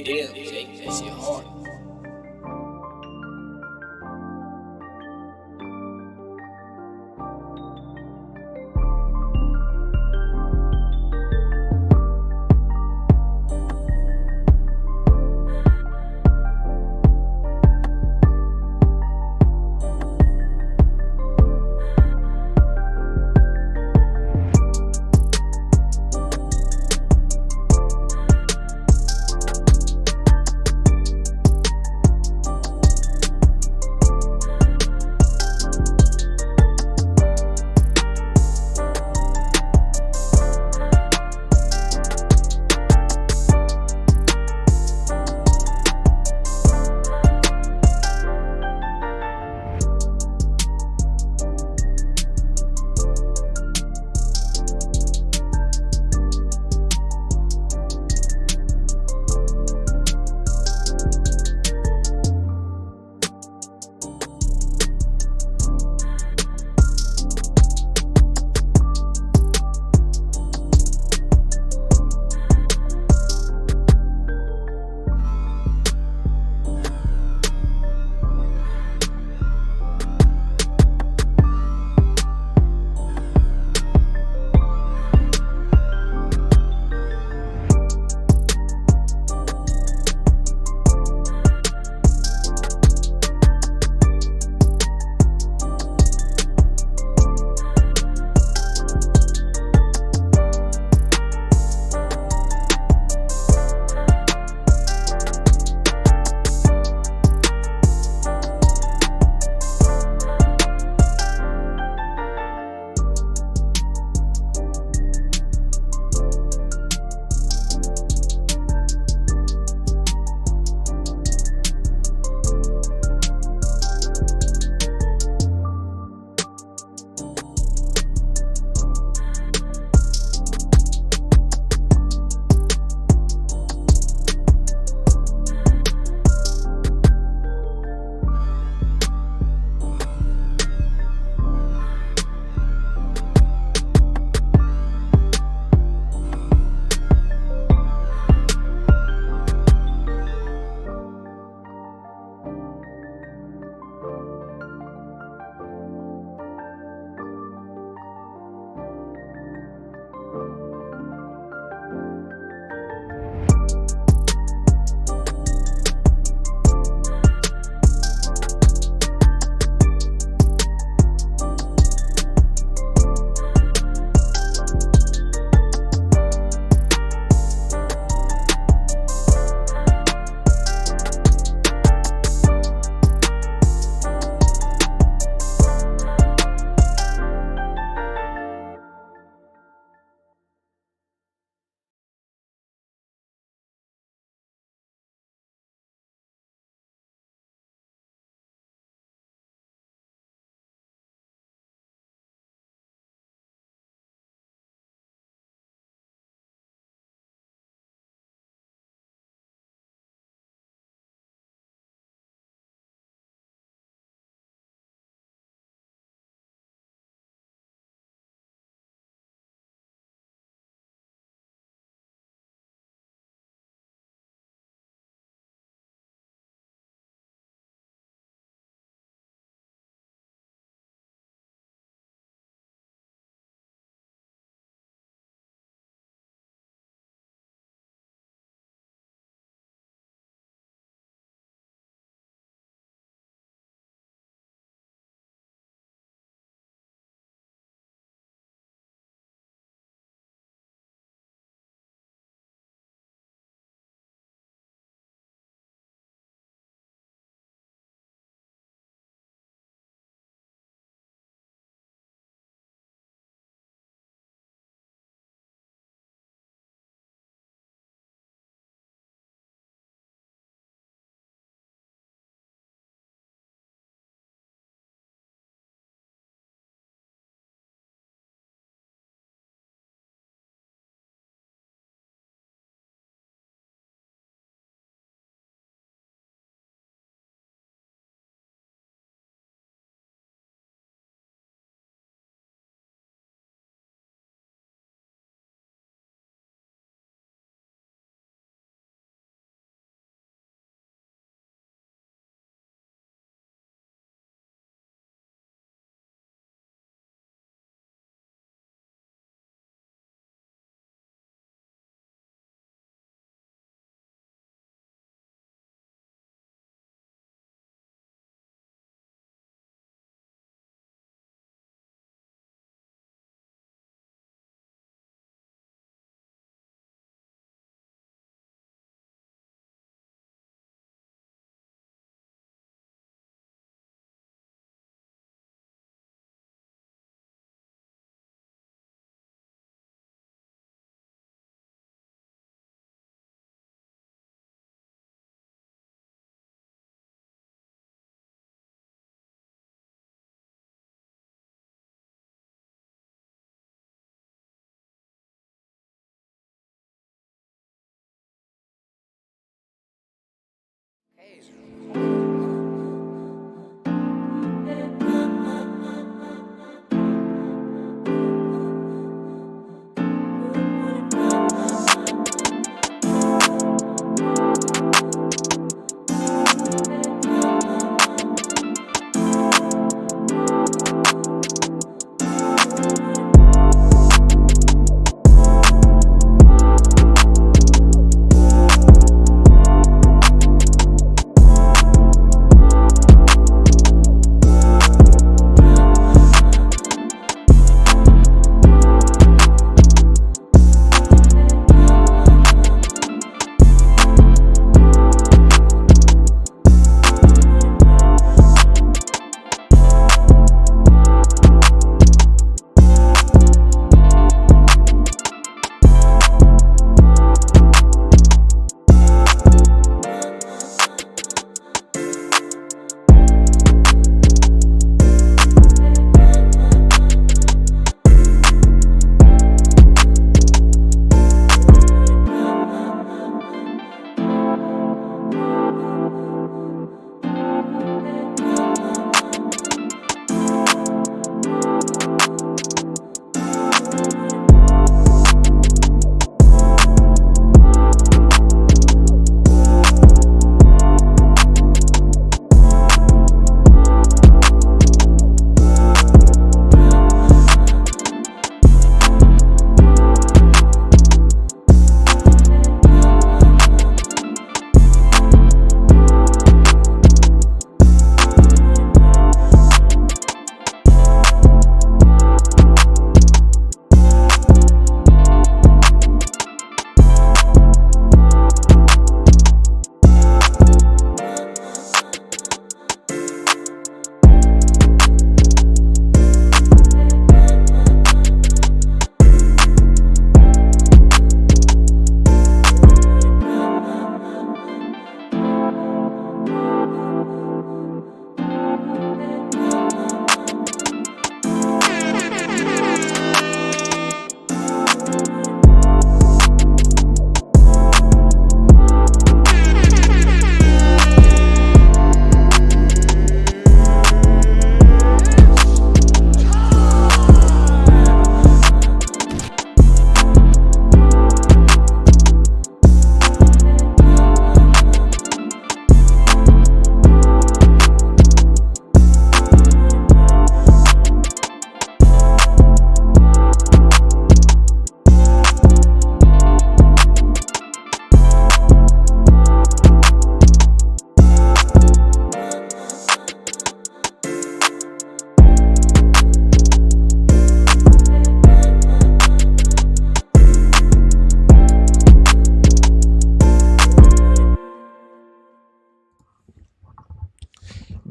it is, Jake. That shit hard.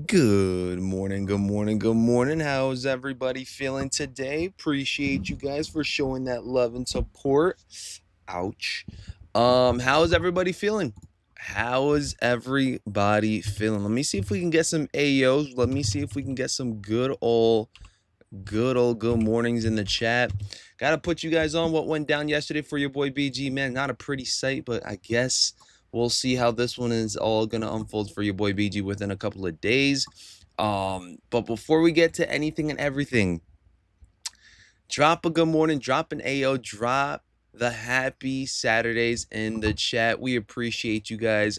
Good morning, good morning, good morning. How's everybody feeling today? Appreciate you guys for showing that love and support. Ouch. How is everybody feeling? How is everybody feeling? Let me see if we can get some AOs. Let me see if we can get some good mornings in the chat. Gotta put you guys on what went down yesterday for your boy BG, man. Not a pretty sight, but I guess we'll see how this one is all gonna unfold for your boy BG within a couple of days. But before we get to anything and everything, drop a good morning, drop an AO, drop the happy Saturdays in the chat. We appreciate you guys.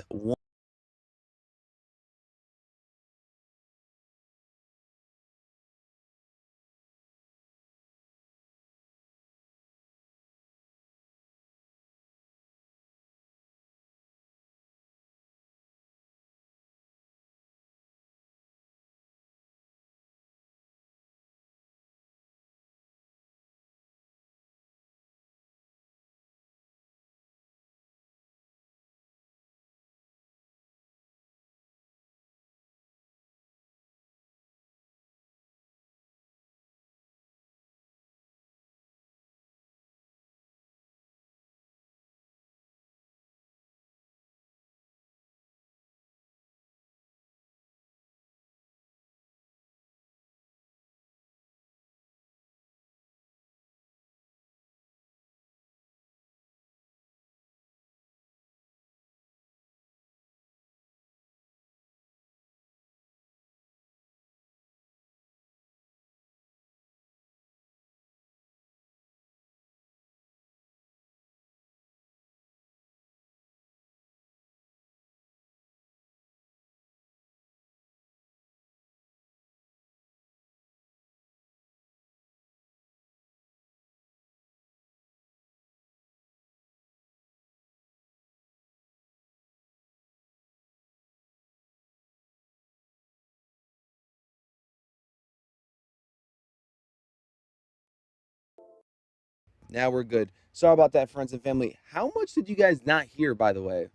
Now we're good. Sorry about that, friends and family. How much did you guys not hear, by the way?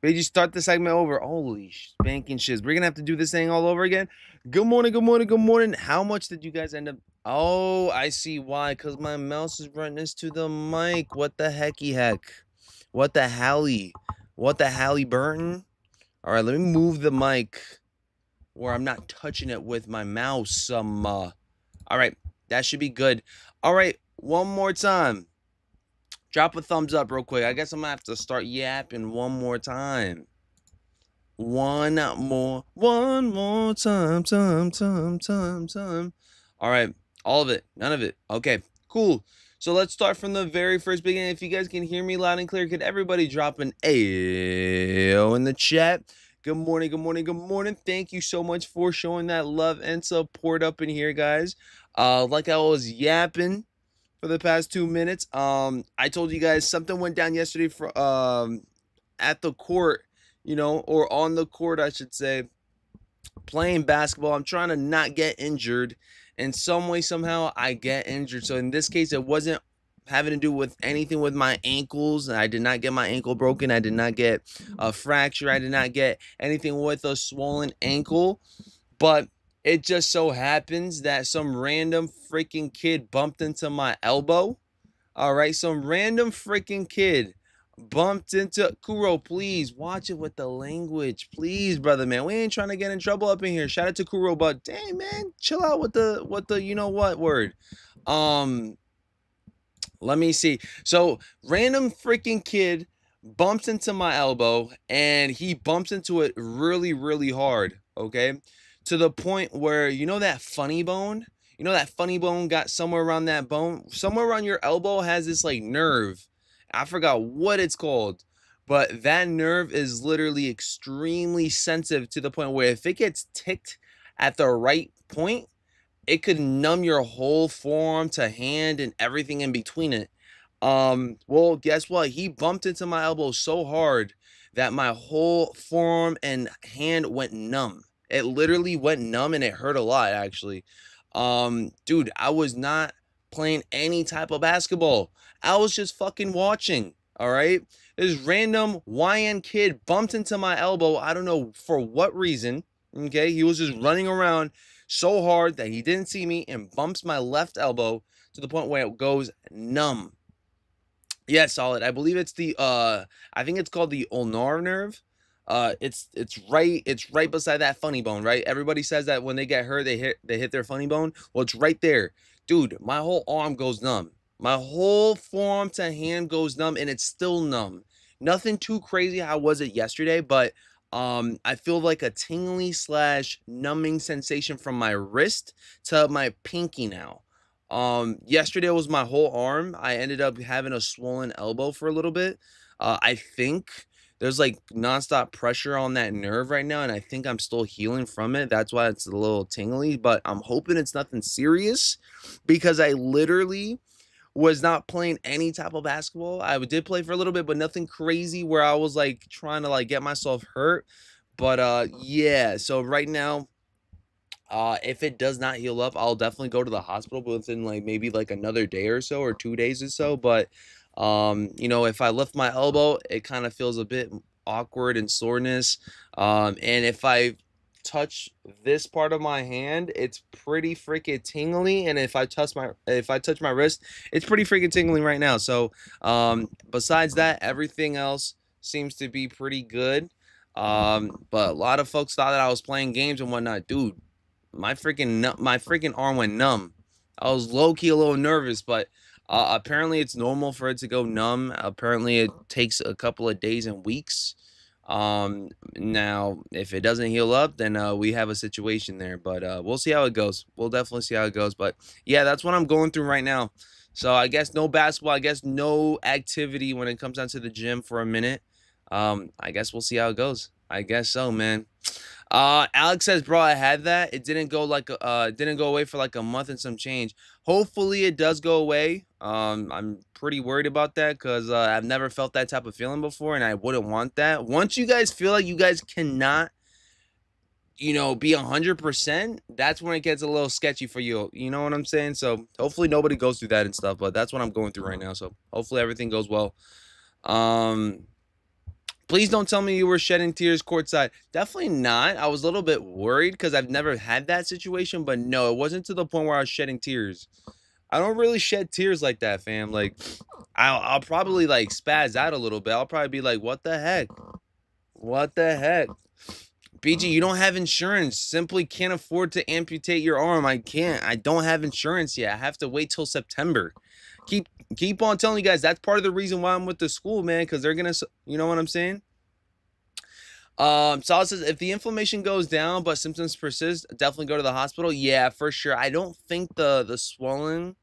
Did you start the segment over? Holy spanking shiz. We're gonna have to do this thing all over again. Good morning, good morning, good morning. How much did you guys end up? Oh, I see why. Because my mouse is right next to the mic. What the hecky heck? What the Hallie? What the Hallie Burton? All right, let me move the mic where I'm not touching it with my mouse. All right, that should be good. All right, one more time. Drop a thumbs up real quick. I guess I'm gonna have to start yapping one more time. One more time. All right, all of it, none of it. Okay, cool. So let's start from the very first beginning. If you guys can hear me loud and clear, could everybody drop an AO in the chat? Good morning, good morning, good morning. Thank you so much for showing that love and support up in here, guys. Like I was yapping for the past 2 minutes. I told you guys something went down yesterday for at the court, or on the court, I should say, playing basketball. I'm trying to not get injured. In some way, somehow, I get injured. So in this case, it wasn't having to do with anything with my ankles. I did not get my ankle broken. I did not get a fracture. I did not get anything with a swollen ankle. But it just so happens that some random freaking kid bumped into my elbow. All right, some random freaking kid bumped into Kuro. Please watch it with the language, please, brother, man. We ain't trying to get in trouble up in here. Shout out to Kuro, but dang, man, chill out with the you know what word. Let me see. So random freaking kid bumps into my elbow, and he bumps into it really, really hard. Okay, to the point where that funny bone. That funny bone got somewhere around that bone, somewhere around your elbow has this like nerve. I forgot what it's called, but that nerve is literally extremely sensitive to the point where if it gets ticked at the right point, it could numb your whole forearm to hand and everything in between it. Well, guess what? He bumped into my elbow so hard that my whole forearm and hand went numb. It literally went numb and it hurt a lot, actually. Dude, I was not playing any type of basketball. I was just fucking watching. All right. This random YN kid bumped into my elbow. I don't know for what reason. Okay. He was just running around so hard that he didn't see me and bumps my left elbow to the point where it goes numb. Yeah, solid. I believe it's the I think it's called the ulnar nerve. It's right beside that funny bone, right? Everybody says that when they get hurt, they hit their funny bone. Well, it's right there. Dude, my whole arm goes numb. My whole forearm to hand goes numb, and it's still numb. Nothing too crazy. How was it yesterday? But I feel like a tingly slash numbing sensation from my wrist to my pinky now. Yesterday was my whole arm. I ended up having a swollen elbow for a little bit. I think there's like nonstop pressure on that nerve right now, and I think I'm still healing from it. That's why it's a little tingly, but I'm hoping it's nothing serious because I literally was not playing any type of basketball. I did play for a little bit, but nothing crazy where I was like trying to like get myself hurt. But yeah, so right now, if it does not heal up, I'll definitely go to the hospital within like maybe like another day or so, or 2 days or so. But if I lift my elbow, it kind of feels a bit awkward and soreness. And if I touch this part of my hand, it's pretty freaking tingly. And if I touch my wrist, it's pretty freaking tingling right now. So besides that, everything else seems to be pretty good. But a lot of folks thought that I was playing games and whatnot. Dude, my freaking arm went numb. I was low-key a little nervous, but apparently it's normal for it to go numb. Apparently it takes a couple of days and weeks. Now if it doesn't heal up, then we have a situation there, but we'll see how it goes. We'll definitely see how it goes. But yeah, that's what I'm going through right now. So I guess no basketball, I guess no activity when it comes down to the gym for a minute. I guess we'll see how it goes. I guess so, man. Alex says, bro, I had that. It didn't go away for like a month and some change. Hopefully it does go away. I'm pretty worried about that because I've never felt that type of feeling before, and I wouldn't want that. Once you guys feel like you guys cannot be 100%, that's when it gets a little sketchy for you. You know what I'm saying? So hopefully nobody goes through that and stuff, but that's what I'm going through right now. So hopefully everything goes well. Please don't tell me you were shedding tears courtside. Definitely not. I was a little bit worried because I've never had that situation, but no, it wasn't to the point where I was shedding tears. I don't really shed tears like that, fam. Like, I'll probably like spaz out a little bit. I'll probably be like, what the heck? What the heck? BG, you don't have insurance. Simply can't afford to amputate your arm. I can't. I don't have insurance yet. I have to wait till September. Keep on telling you guys that's part of the reason why I'm with the school, man, because they're gonna, you know what I'm saying? Saul says if the inflammation goes down but symptoms persist, definitely go to the hospital. Yeah, for sure. I don't think the swelling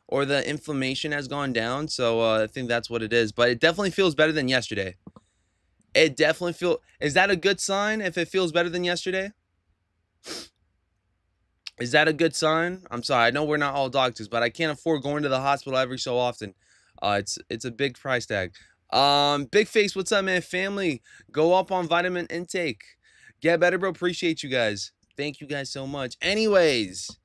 or the inflammation has gone down, so I think that's what it is. But it definitely feels better than yesterday. It definitely is that a good sign if it feels better than yesterday? Is that a good sign? I'm sorry. I know we're not all doctors, but I can't afford going to the hospital every so often. It's a big price tag. Big Face, what's up, man? Family, go up on vitamin intake. Get better, bro. Appreciate you guys. Thank you guys so much. Anyways,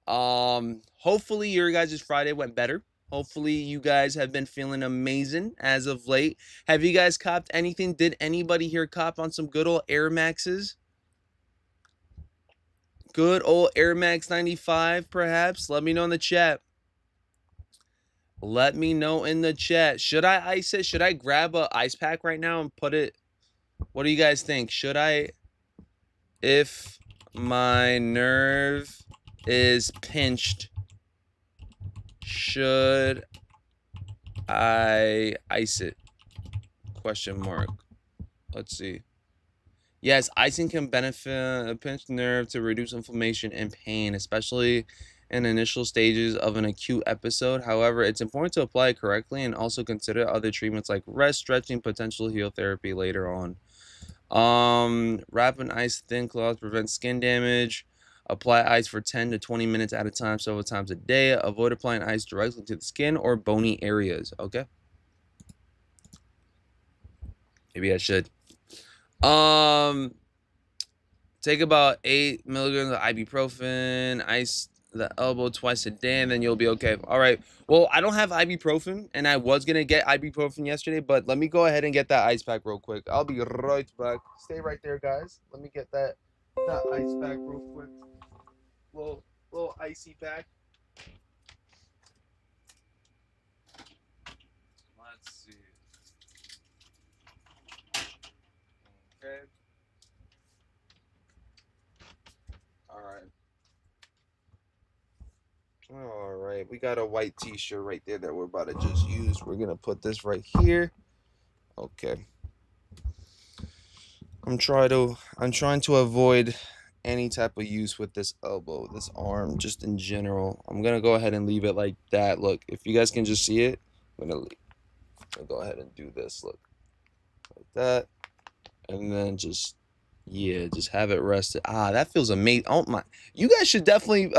hopefully your guys' Friday went better. Hopefully you guys have been feeling amazing as of late. Have you guys copped anything? Did anybody here cop on some good old Air Maxes? Good old Air Max 95, perhaps? Let me know in the chat. Let me know in the chat. Should I ice it? Should I grab a ice pack right now and put it? What do you guys think? Should I? If my nerve is pinched, should I ice it? Question mark. Let's see. Yes, icing can benefit a pinched nerve to reduce inflammation and pain, especially in initial stages of an acute episode. However, it's important to apply it correctly and also consider other treatments like rest, stretching, potential heal therapy later on. Wrap an ice thin cloth, prevent skin damage. Apply ice for 10 to 20 minutes at a time, several times a day. Avoid applying ice directly to the skin or bony areas. Okay. Maybe I should. Take about 8 milligrams of ibuprofen, ice the elbow twice a day, and then you'll be okay. All right. Well, I don't have ibuprofen, and I was gonna get ibuprofen yesterday, but let me go ahead and get that ice pack real quick. I'll be right back. Stay right there, guys. Let me get that ice pack real quick. Little icy pack. Let's see. Okay. All right, we got a white t-shirt right there that we're about to just use. We're gonna put this right here. Okay. I'm trying to avoid any type of use with this elbow, this arm, just in general. I'm gonna go ahead and leave it like that. Look, if you guys can just see it, I'm gonna go ahead and do this. Look, like that, and then just have it rested. That feels amazing. Oh my, you guys should definitely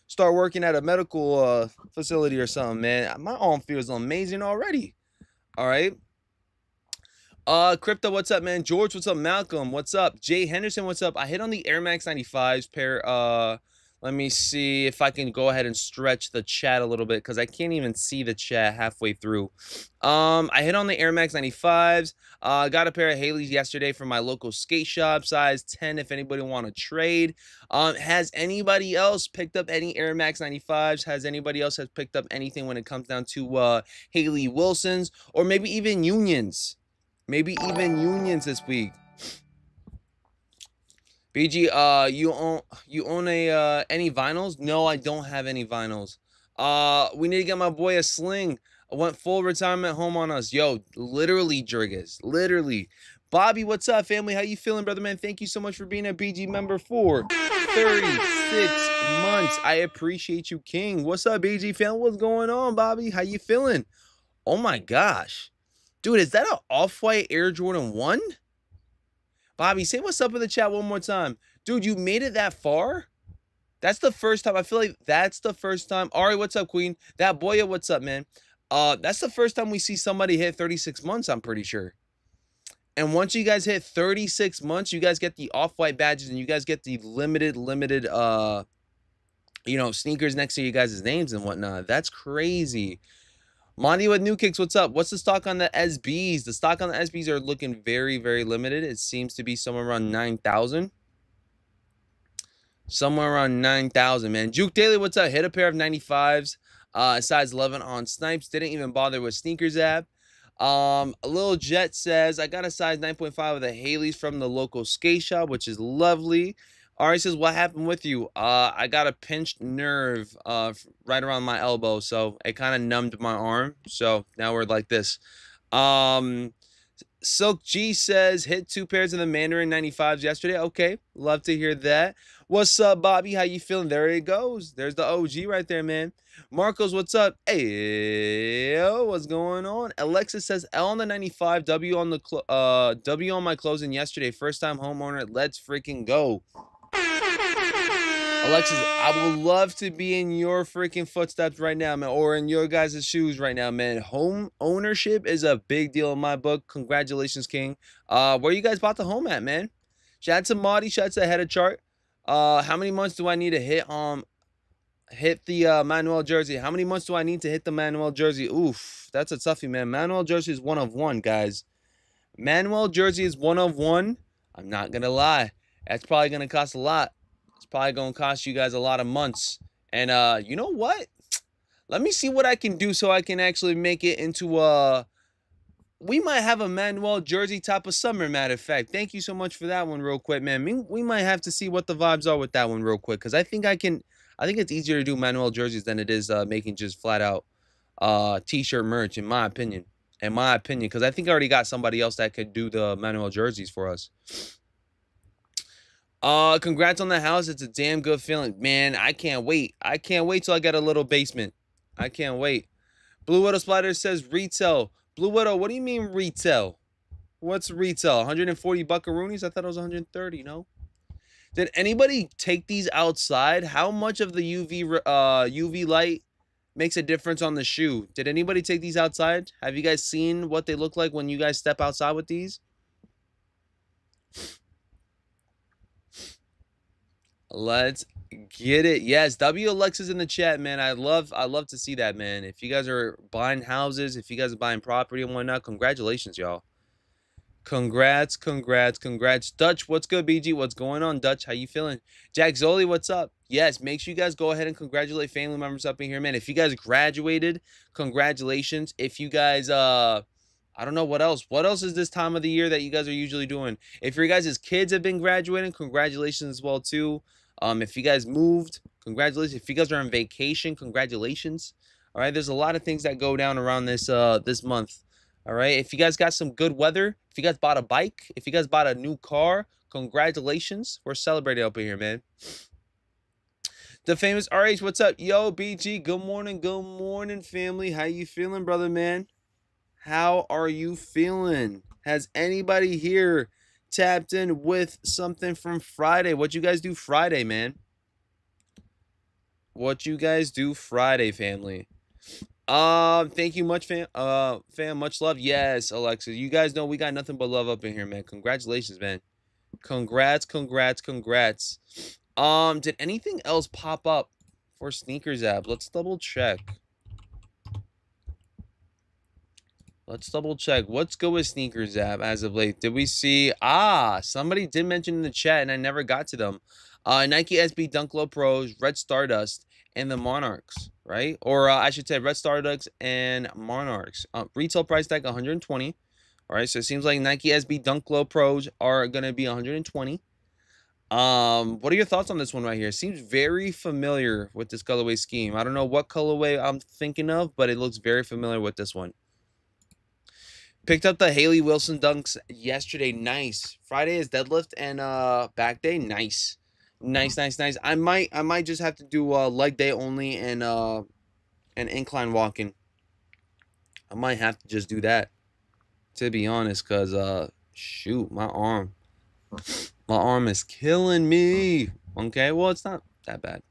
start working at a medical facility or something, man. My arm feels amazing already. All right. Crypto, what's up, man? George, what's up? Malcolm, what's up? Jay Henderson, what's up? I hit on the Air Max 95s pair. Let me see if I can go ahead and stretch the chat a little bit because I can't even see the chat halfway through. I hit on the Air Max 95s. Got a pair of Haley's yesterday from my local skate shop, size 10 if anybody want to trade. Has anybody else picked up any Air Max 95s? Has anybody else picked up anything when it comes down to Haley Wilson's or maybe even Unions? Maybe even Unions this week. BG, you own any vinyls? No, I don't have any vinyls. We need to get my boy a sling. I went full retirement home on us. Yo, literally, Jurgis. Literally. Bobby, what's up, family? How you feeling, brother, man? Thank you so much for being a BG member for 36 months. I appreciate you, King. What's up, BG fan? What's going on, Bobby? How you feeling? Oh my gosh. Dude, is that an Off-White Air Jordan 1? Bobby, say what's up in the chat one more time. Dude, you made it that far? That's the first time. I feel like that's the first time. Ari, what's up, Queen? That Boya, what's up, man? That's the first time we see somebody hit 36 months, I'm pretty sure. And once you guys hit 36 months, you guys get the off-white badges and you guys get the limited sneakers next to you guys' names and whatnot. That's crazy. Monty with New Kicks, what's up? What's the stock on the SBs? The stock on the SBs are looking very, very limited. It seems to be somewhere around 9,000. Somewhere around 9,000, man. Juke Daily, what's up? Hit a pair of 95s. Size 11 on Snipes. Didn't even bother with Sneakers app. A little Jet says, I got a size 9.5 of the Haley's from the local skate shop, which is lovely. Ari says, what happened with you? I got a pinched nerve right around my elbow, so it kind of numbed my arm. So now we're like this. Silk G says, hit 2 pairs of the Mandarin 95s yesterday. Okay, love to hear that. What's up, Bobby? How you feeling? There it goes. There's the OG right there, man. Marcos, what's up? Hey, yo, what's going on? Alexis says, L on the 95, W on the W on my closing yesterday. First time homeowner. Let's freaking go. Alexis, I would love to be in your freaking footsteps right now, man, or in your guys' shoes right now, man. Home ownership is a big deal in my book. Congratulations, King. Where you guys bought the home at, man? Shout out to Marty. Shout out to Head of Chart. How many months do I need to hit the Manuel jersey? How many months do I need to hit the Manuel jersey? Oof, that's a toughie, man. Manuel jersey is 1 of 1, guys. Manuel jersey is 1 of 1. I'm not gonna lie. That's probably gonna cost a lot. It's probably going to cost you guys a lot of months. And you know what? Let me see what I can do so I can actually make it into we might have a Manuel jersey type of summer, matter of fact. Thank you so much for that one real quick, man. We might have to see what the vibes are with that one real quick, because I think it's easier to do Manuel jerseys than it is making just flat out t-shirt merch, in my opinion. Because I think I already got somebody else that could do the Manuel jerseys for us. Congrats on the house. It's a damn good feeling. Man, I can't wait. I can't wait till I get a little basement. I can't wait. Blue Widow Splitter says retail. Blue Widow, what do you mean retail? What's retail? 140 buckaroonies? I thought it was 130, no? Did anybody take these outside? How much of the UV light makes a difference on the shoe? Did anybody take these outside? Have you guys seen what they look like when you guys step outside with these? Let's get it. Yes, W Alexis in the chat, man. I love to see that, man. If you guys are buying houses, if you guys are buying property and whatnot, congratulations, y'all. Congrats. Dutch, what's good, BG? What's going on, Dutch? How you feeling? Jack Zoli, what's up? Yes, make sure you guys go ahead and congratulate family members up in here, man. If you guys graduated, congratulations. If you guys I don't know what else. What else is this time of the year that you guys are usually doing? If your guys' kids have been graduating, congratulations as well too. If you guys moved, congratulations. If you guys are on vacation, congratulations. All right, there's a lot of things that go down around this this month. All right, if you guys got some good weather, if you guys bought a bike, if you guys bought a new car, congratulations. We're celebrating up in here, man. The famous RH, what's up? Yo, BG, good morning, family. How you feeling, brother, man? How are you feeling? Has anybody here tapped in with something from Friday? What you guys do Friday, man? What you guys do Friday, family? Thank you much, fam. Much love. Yes, Alexa. You guys know we got nothing but love up in here, man. Congratulations, man. Congrats. Did anything else pop up for Sneakers app? Let's double check. Let's double check. What's good with Sneakers app as of late? Did we see? Somebody did mention in the chat and I never got to them. Nike SB Dunk Low Pros, Red Stardust, and the Monarchs, right? Or I should say Red Stardust and Monarchs. Retail price tag 120. All right, so it seems like Nike SB Dunk Low Pros are gonna be 120. What are your thoughts on this one right here? Seems very familiar with this colorway scheme. I don't know what colorway I'm thinking of, but it looks very familiar with this one. Picked up the Haley Wilson dunks yesterday. Nice. Friday is deadlift and back day. Nice. I might just have to do leg day only and incline walking. I might have to just do that, to be honest, cause shoot, my arm is killing me. Okay, well, it's not that bad.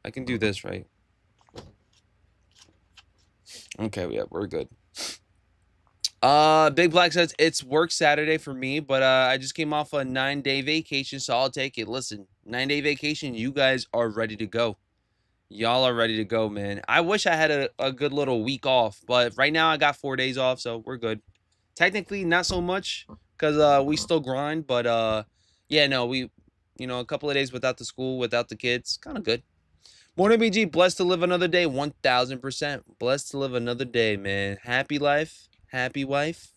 I can do this, right? Okay, yeah, we're good. Big Black says it's work Saturday for me, but I just came off a 9-day vacation, so I'll take it. Listen, 9-day vacation, you guys are ready to go. Y'all are ready to go, man. I wish I had a good little week off, but right now I got 4 days off, so we're good. Technically, not so much because we still grind, but yeah, no, a couple of days without the school, without the kids, kind of good. Morning, BG. Blessed to live another day. 1000%. Blessed to live another day, man. Happy life. Happy wife.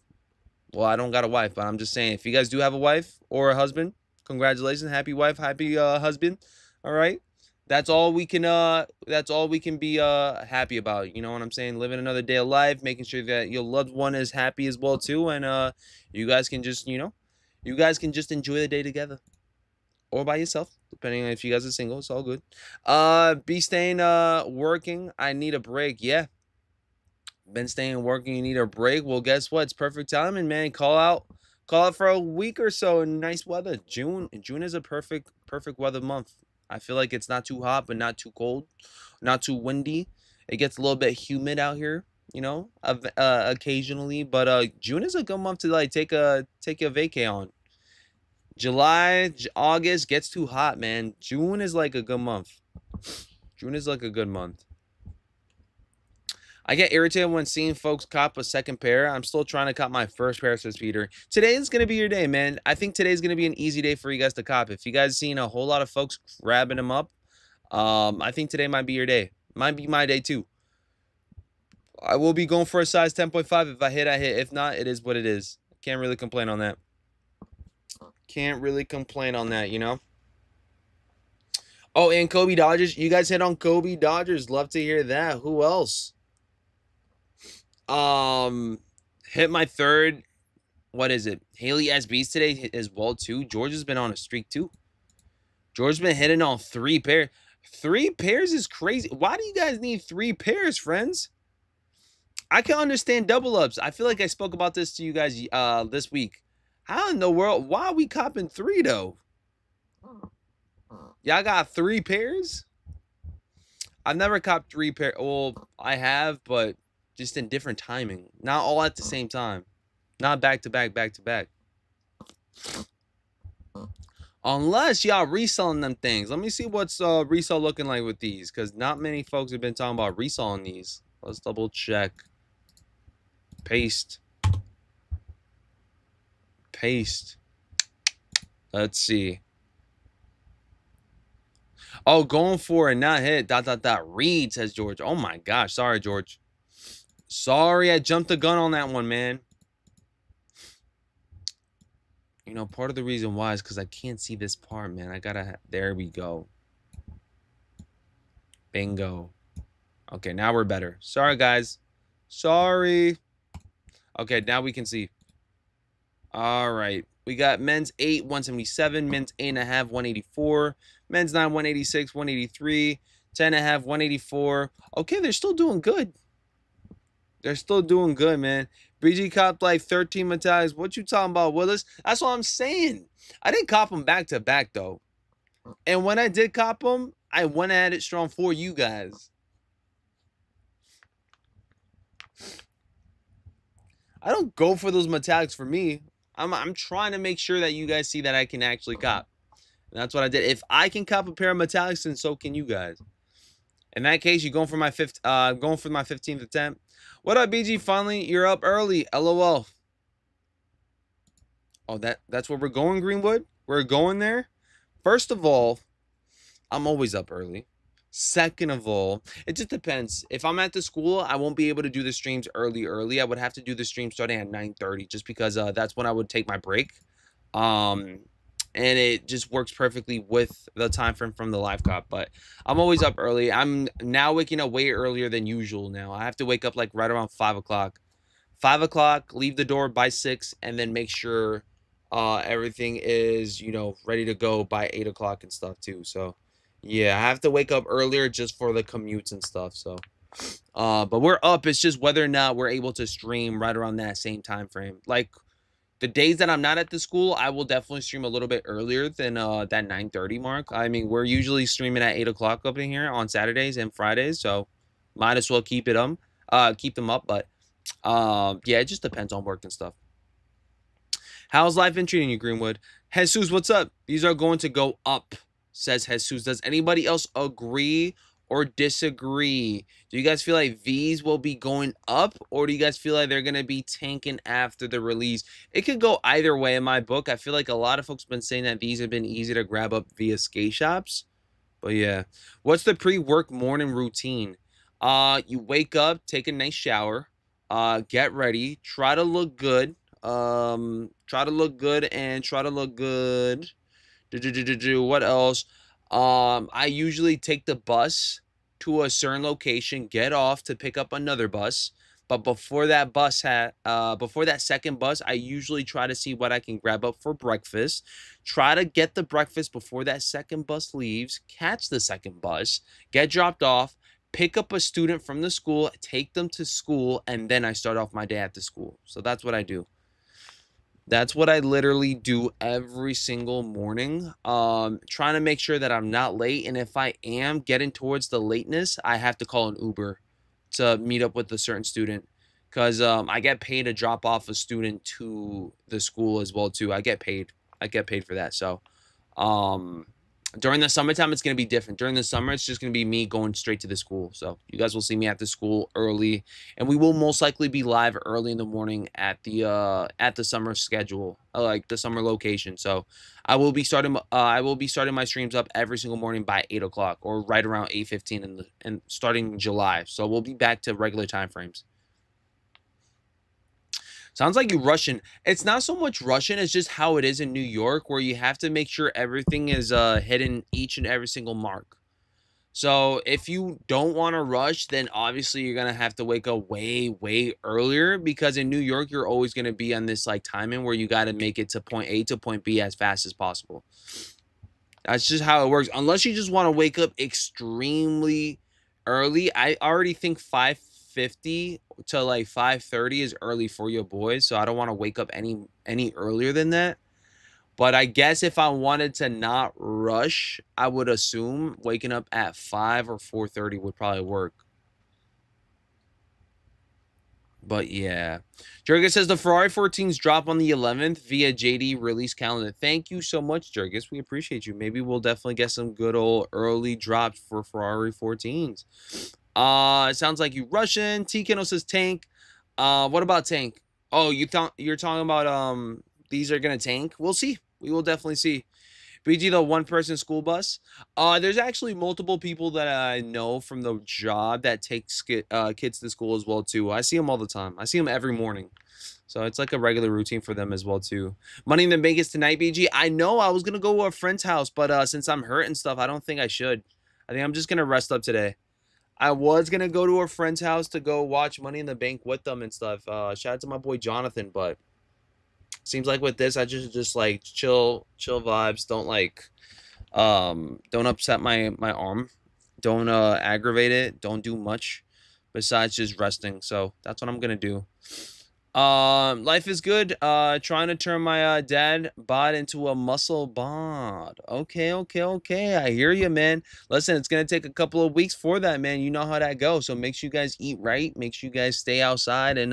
Well, I don't got a wife, but I'm just saying, if you guys do have a wife or a husband, congratulations. Happy wife. Happy husband. All right. That's all we can be happy about. You know what I'm saying? Living another day of life, making sure that your loved one is happy as well too, and you guys can just, enjoy the day together or by yourself, depending on if you guys are single. It's all good. Be staying working. I need a break. Yeah. Been staying working. You need a break. Well, guess what? It's perfect timing, man. Call out for a week or so in nice weather. June is a perfect weather month. I feel like it's not too hot, but not too cold, not too windy. It gets a little bit humid out here, occasionally. But June is a good month to like take a vacay on. July, August gets too hot, man. June is like a good month. June is like a good month. I get irritated when seeing folks cop a second pair. I'm still trying to cop my first pair, says Peter. Today is going to be your day, man. I think today's going to be an easy day for you guys to cop. If you guys seen a whole lot of folks grabbing them up, I think today might be your day. Might be my day too. I will be going for a size 10.5. If I hit, I hit. If not, it is what it is. Can't really complain on that. Can't really complain on that, Oh, and Kobe Dodgers. You guys hit on Kobe Dodgers. Love to hear that. Who else? Hit my third. What is it? Haley SBs today as well too. George has been on a streak too. George's been hitting on 3 pairs. 3 pairs is crazy. Why do you guys need 3 pairs, friends? I can understand double ups. I feel like I spoke about this to you guys this week. How in the world? Why are we copping 3 though? Y'all got 3 pairs? I've never copped 3 pairs. Well, I have, but just in different timing. Not all at the same time. Not back to back, back to back. Unless y'all reselling them things. Let me see what's resale looking like with these. Because not many folks have been talking about reselling these. Let's double check. Paste. Paste. Let's see. Oh, going for it, not hit. ... Read, says George. Oh my gosh. Sorry, George. Sorry, I jumped the gun on that one, man. Part of the reason why is because I can't see this part, man. I gotta... There we go. Bingo. Okay, now we're better. Sorry, guys. Sorry. Okay, now we can see. All right. We got men's 8, 177. Men's 8.5, 184. Men's 9, 186, 183. 10.5, 184. Okay, they're still doing good. They're still doing good, man. BG copped like 13 metallics. What you talking about, Willis? That's what I'm saying. I didn't cop them back to back, though. And when I did cop them, I went at it strong for you guys. I don't go for those metallics for me. I'm trying to make sure that you guys see that I can actually cop. And that's what I did. If I can cop a pair of metallics, then so can you guys. In that case, you're going for my 15th attempt. What up, BG? Finally, you're up early. LOL. Oh, that's where we're going, Greenwood? We're going there? First of all, I'm always up early. Second of all, it just depends. If I'm at the school, I won't be able to do the streams early. I would have to do the stream starting at 9:30 just because that's when I would take my break. And it just works perfectly with the time frame from the live cop. But I'm always up early. I'm now waking up way earlier than usual now. I have to wake up like right around 5 o'clock. 5 o'clock, leave the door by 6, and then make sure everything is, ready to go by 8 o'clock and stuff too. So, yeah, I have to wake up earlier just for the commutes and stuff. So, but we're up. It's just whether or not we're able to stream right around that same time frame. Like, the days that I'm not at the school, I will definitely stream a little bit earlier than that 9:30 mark. I mean, we're usually streaming at 8 o'clock up in here on Saturdays and Fridays, so might as well keep them up. But Yeah, it just depends on work and stuff. How's life been treating you, Greenwood? Jesus, what's up? These are going to go up, says Jesus. Does anybody else agree or disagree? Do you guys feel like these will be going up, or do you guys feel like they're going to be tanking after the release? It could go either way in my book. I feel like a lot of folks have been saying that these have been easy to grab up via skate shops. But yeah, what's the pre-work morning routine? You wake up, take a nice shower, get ready, try to look good. Try to look good and try to look good. What else? I usually take the bus to a certain location, get off to pick up another bus. But before that second bus, I usually try to see what I can grab up for breakfast. Try to get the breakfast before that second bus leaves. Catch the second bus, get dropped off, pick up a student from the school, take them to school, and then I start off my day at the school. So that's what I do. That's what I literally do every single morning. Trying to make sure that I'm not late. And if I am getting towards the lateness, I have to call an Uber to meet up with a certain student. Because I get paid to drop off a student to the school as well, too. I get paid. I get paid for that. So um, during the summertime, it's going to be different. During the summer, it's just going to be me going straight to the school. So you guys will see me at the school early, and we will most likely be live early in the morning at the summer schedule, like the summer location. So I will be starting my streams up every single morning by 8 o'clock or right around 8:15 and starting July. So we'll be back to regular time frames. Sounds like you Russian. It's not so much Russian, it's just how it is in New York, where you have to make sure everything is hitting each and every single mark. So if you don't want to rush, then obviously you're gonna have to wake up way, way earlier, because in New York you're always gonna be on this like timing where you gotta make it to point A to point B as fast as possible. That's just how it works. Unless you just want to wake up extremely early. I already think 5:50 to like 5:30 is early for your boys, so I don't want to wake up any earlier than that. But I guess if I wanted to not rush, I would assume waking up at 5 or 4:30 would probably work. But yeah. Jurgis says the Ferrari 14s drop on the 11th via JD release calendar. Thank you so much, Jurgis. We appreciate you. Maybe we'll definitely get some good old early drops for Ferrari 14s. It sounds like you Russian. T Kino says tank. What about tank? Oh, you're talking about these are gonna tank? We'll see. We will definitely see. BG, the one-person school bus. There's actually multiple people that I know from the job that takes kids to school as well too. I see them all the time. I see them every morning. So it's like a regular routine for them as well too. Money in the Bank is tonight, BG. I know I was gonna go to a friend's house, but since I'm hurt and stuff, I don't think I should. I think I'm just gonna rest up today. I was gonna go to a friend's house to go watch Money in the Bank with them and stuff. Shout out to my boy Jonathan, but seems like with this, I just like chill vibes. Don't upset my arm. Don't aggravate it. Don't do much besides just resting. So that's what I'm gonna do. Life is good. Trying to turn my dad bod into a muscle bod. Okay, okay. I hear you, man. Listen, it's gonna take a couple of weeks for that, man. You know how that goes. So make sure you guys eat right. Make sure you guys stay outside and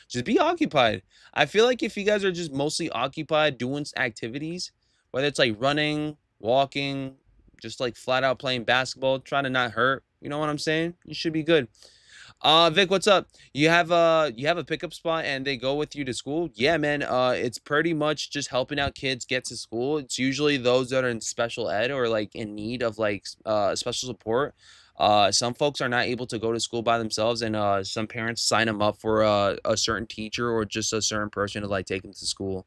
just be occupied. I feel like if you guys are just mostly occupied doing activities, whether it's like running, walking, just like flat out playing basketball, trying to not hurt. You know what I'm saying? You should be good. Vic, what's up? You have a pickup spot and they go with you to school? Yeah, man. It's pretty much just helping out kids get to school. It's usually those that are in special ed or like in need of like special support. Some folks are not able to go to school by themselves, and some parents sign them up for a certain teacher or just a certain person to like take them to school.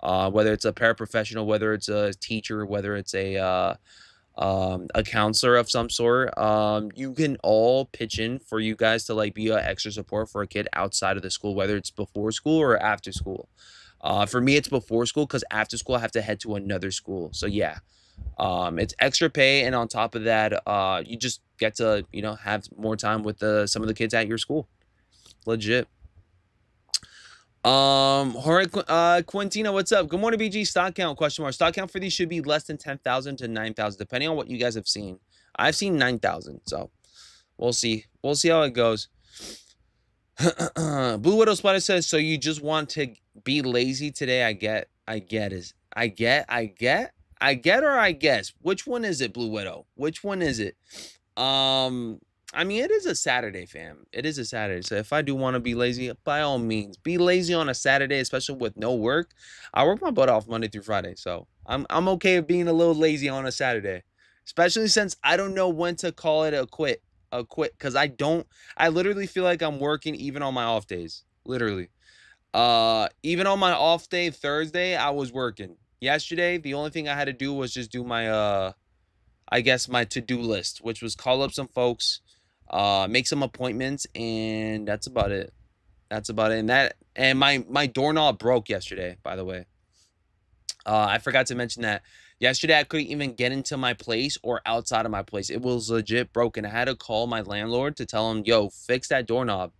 Whether it's a paraprofessional, whether it's a teacher, whether it's a counselor of some sort. You can all pitch in for you guys to like be a extra support for a kid outside of the school, whether it's before school or after school. For me, it's before school because after school I have to head to another school. So yeah, it's extra pay, and on top of that, you just get to have more time with some of the kids at your school. Legit. Jorge Quintina, what's up? Good morning, BG. Stock count, question mark. Stock count for these should be less than 10,000 to 9,000, depending on what you guys have seen. I've seen 9,000, so we'll see. We'll see how it goes. Blue Widow Spider says, so you just want to be lazy today? I get, or I guess. Which one is it, Blue Widow? Which one is it? Um, I mean, it is a Saturday, fam. It is a Saturday. So if I do want to be lazy, by all means, be lazy on a Saturday, especially with no work. I work my butt off Monday through Friday, so I'm okay with being a little lazy on a Saturday, especially since I don't know when to call it a quit, because I literally feel like I'm working even on my off days, literally. Even on my off day Thursday, I was working. Yesterday, the only thing I had to do was just do my I guess my to-do list, which was call up some folks, make some appointments, and that's about it. That's about it. And my doorknob broke yesterday, by the way. I forgot to mention that yesterday I couldn't even get into my place or outside of my place. It was legit broken. I had to call my landlord to tell him, yo, fix that doorknob.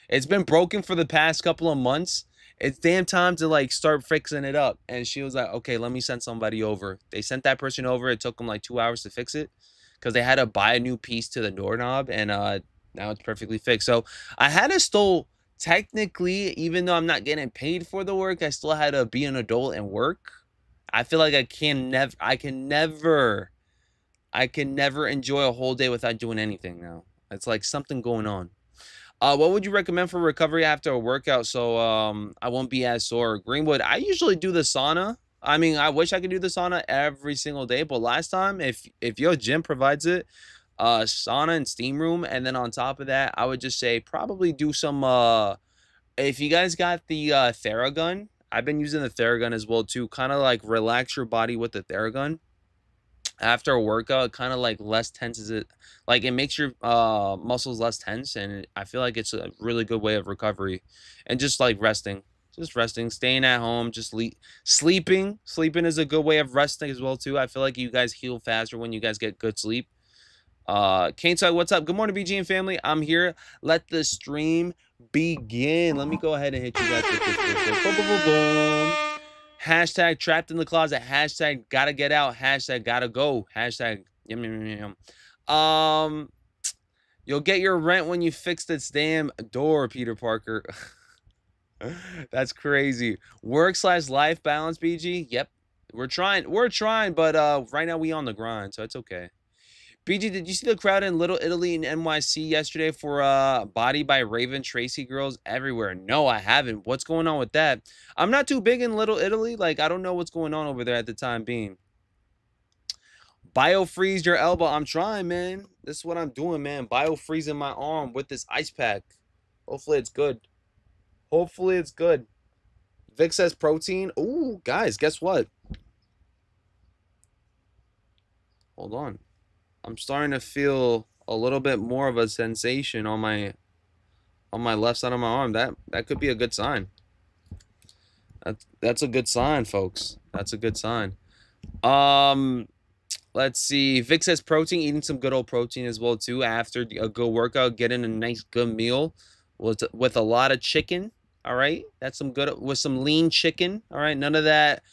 It's been broken for the past couple of months. It's damn time to like start fixing it up. And she was like, okay, let me send somebody over. They sent that person over. It took them like 2 hours to fix it because they had to buy a new piece to the doorknob, and now it's perfectly fixed. So I had to still technically, even though I'm not getting paid for the work, I still had to be an adult and work. I feel like I can never enjoy a whole day without doing anything now. It's like something going on. What would you recommend for recovery after a workout so I won't be as sore? Greenwood, I usually do the sauna. I mean, I wish I could do the sauna every single day, but last time, if your gym provides it, sauna and steam room, and then on top of that, I would just say probably do some if you guys got the Theragun, I've been using the Theragun as well too. Kind of like relax your body with the Theragun after a workout, kind of like less tense is it, like it makes your muscles less tense, and I feel like it's a really good way of recovery, and just resting, staying at home, just sleeping is a good way of resting as well too. I feel like you guys heal faster when you guys get good sleep. Kane Side, what's up? Good morning, BG and family. I'm here. Let the stream begin. Let me go ahead and hit you guys with this boom, boom, boom, boom. Hashtag trapped in the closet. Hashtag gotta get out. Hashtag gotta go. Hashtag yum, yum, yum, yum. You'll get your rent when you fix this damn door, Peter Parker. That's crazy. Work/life balance, BG. Yep. We're trying, but right now we on the grind, so it's okay. BG, did you see the crowd in Little Italy in NYC yesterday for Body by Raven Tracy girls everywhere? No, I haven't. What's going on with that? I'm not too big in Little Italy. Like, I don't know what's going on over there at the time being. Biofreeze your elbow. I'm trying, man. This is what I'm doing, man. Biofreezing my arm with this ice pack. Hopefully it's good. Hopefully it's good. Vic says protein. Ooh, guys, guess what? Hold on. I'm starting to feel a little bit more of a sensation on my left side of my arm. That could be a good sign. That's a good sign, folks. That's a good sign. Let's see. Vic says protein, eating some good old protein as well too after a good workout, getting a nice good meal with a lot of chicken. All right, that's some good with some lean chicken. All right, none of that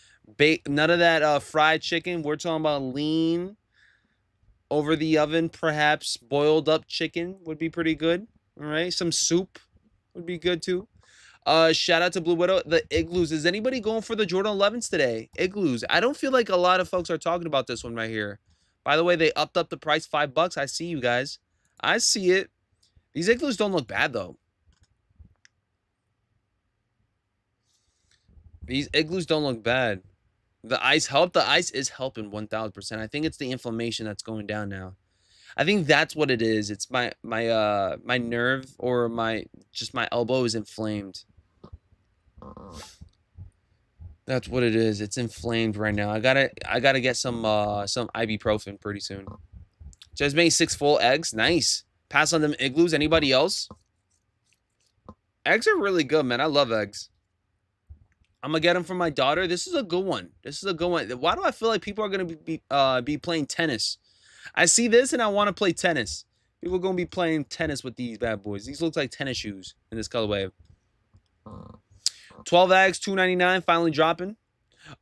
fried chicken. We're talking about lean, over the oven, perhaps boiled up chicken would be pretty good. All right, some soup would be good too. Shout out to Blue Widow. The igloos. Is anybody going for the Jordan 11s today? Igloos. I don't feel like a lot of folks are talking about this one right here. By the way, they upped up the price $5. I see you guys. I see it. These igloos don't look bad though. These igloos don't look bad. The ice helped. The ice is helping 1000%. I think it's the inflammation that's going down now. I think that's what it is. It's my nerve or my elbow is inflamed. That's what it is. It's inflamed right now. I gotta get some ibuprofen pretty soon. Just made 6 full eggs. Nice. Pass on them igloos. Anybody else? Eggs are really good, man. I love eggs. I'm gonna get them for my daughter. This is a good one. This is a good one. Why do I feel like people are gonna be playing tennis? I see this and I want to play tennis. People are gonna be playing tennis with these bad boys. These look like tennis shoes in this colorway. 12 eggs, $2.99. Finally dropping.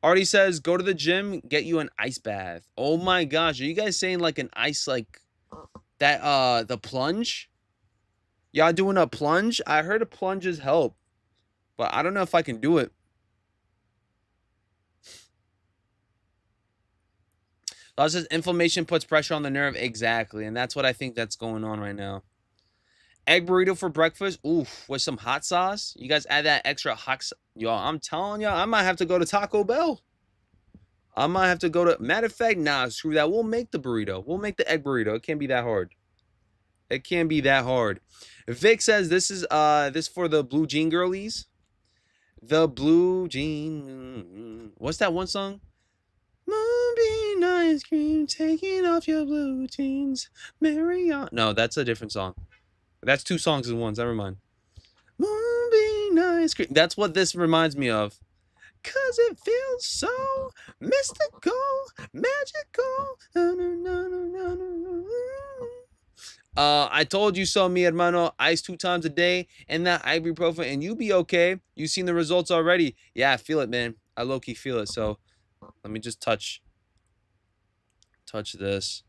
Artie says, go to the gym, get you an ice bath. Oh my gosh, are you guys saying like an ice like that? The plunge. Y'all doing a plunge? I heard a plunges help, but I don't know if I can do it. Law says inflammation puts pressure on the nerve. Exactly, and that's what I think that's going on right now. Egg burrito for breakfast. Oof, with some hot sauce. You guys add that extra hot sauce. Y'all, I'm telling y'all, I might have to go to Taco Bell. I might have to go to... Matter of fact, nah, screw that. We'll make the burrito. We'll make the egg burrito. It can't be that hard. It can't be that hard. Vic says this is this for the blue jean girlies. The blue jean... What's that one song? Moonbeam ice cream, taking off your blue jeans. Marion. No, that's a different song. That's two songs in one. Never mind. Moonbeam ice cream. That's what this reminds me of. Cause it feels so mystical, magical. I told you so, mi hermano. Ice 2 times a day and that ibuprofen, and you be okay. You seen the results already. Yeah, I feel it, man. I low-key feel it. So let me just touch this.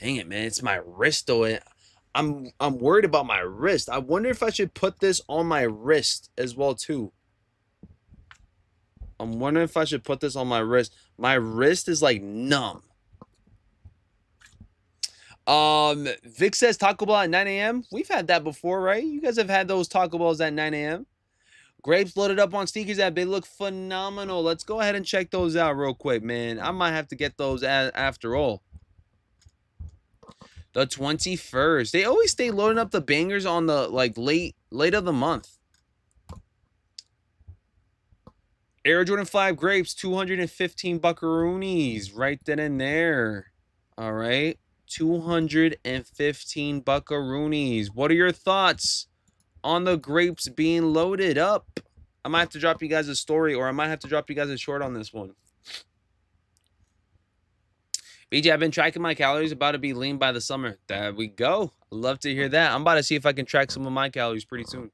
Dang it, man. It's my wrist, though. I'm worried about my wrist. I wonder if I should put this on my wrist as well, too. I'm wondering if I should put this on my wrist. My wrist is like numb. Vic says Taco Bell at 9 a.m. We've had that before, right? You guys have had those Taco Bells at 9 a.m. Grapes loaded up on Sneakers app. They look phenomenal. Let's go ahead and check those out real quick, man. I might have to get those after all. The 21st. They always stay loading up the bangers on the like late of the month. Air Jordan 5 grapes, 215 buckaroonies. Right then and there. All right. 215 buckaroonies. What are your thoughts on the grapes being loaded up? I might have to drop you guys a story, or I might have to drop you guys a short on this one. BJ, I've been tracking my calories. About to be lean by the summer. There we go. Love to hear that. I'm about to see if I can track some of my calories pretty soon.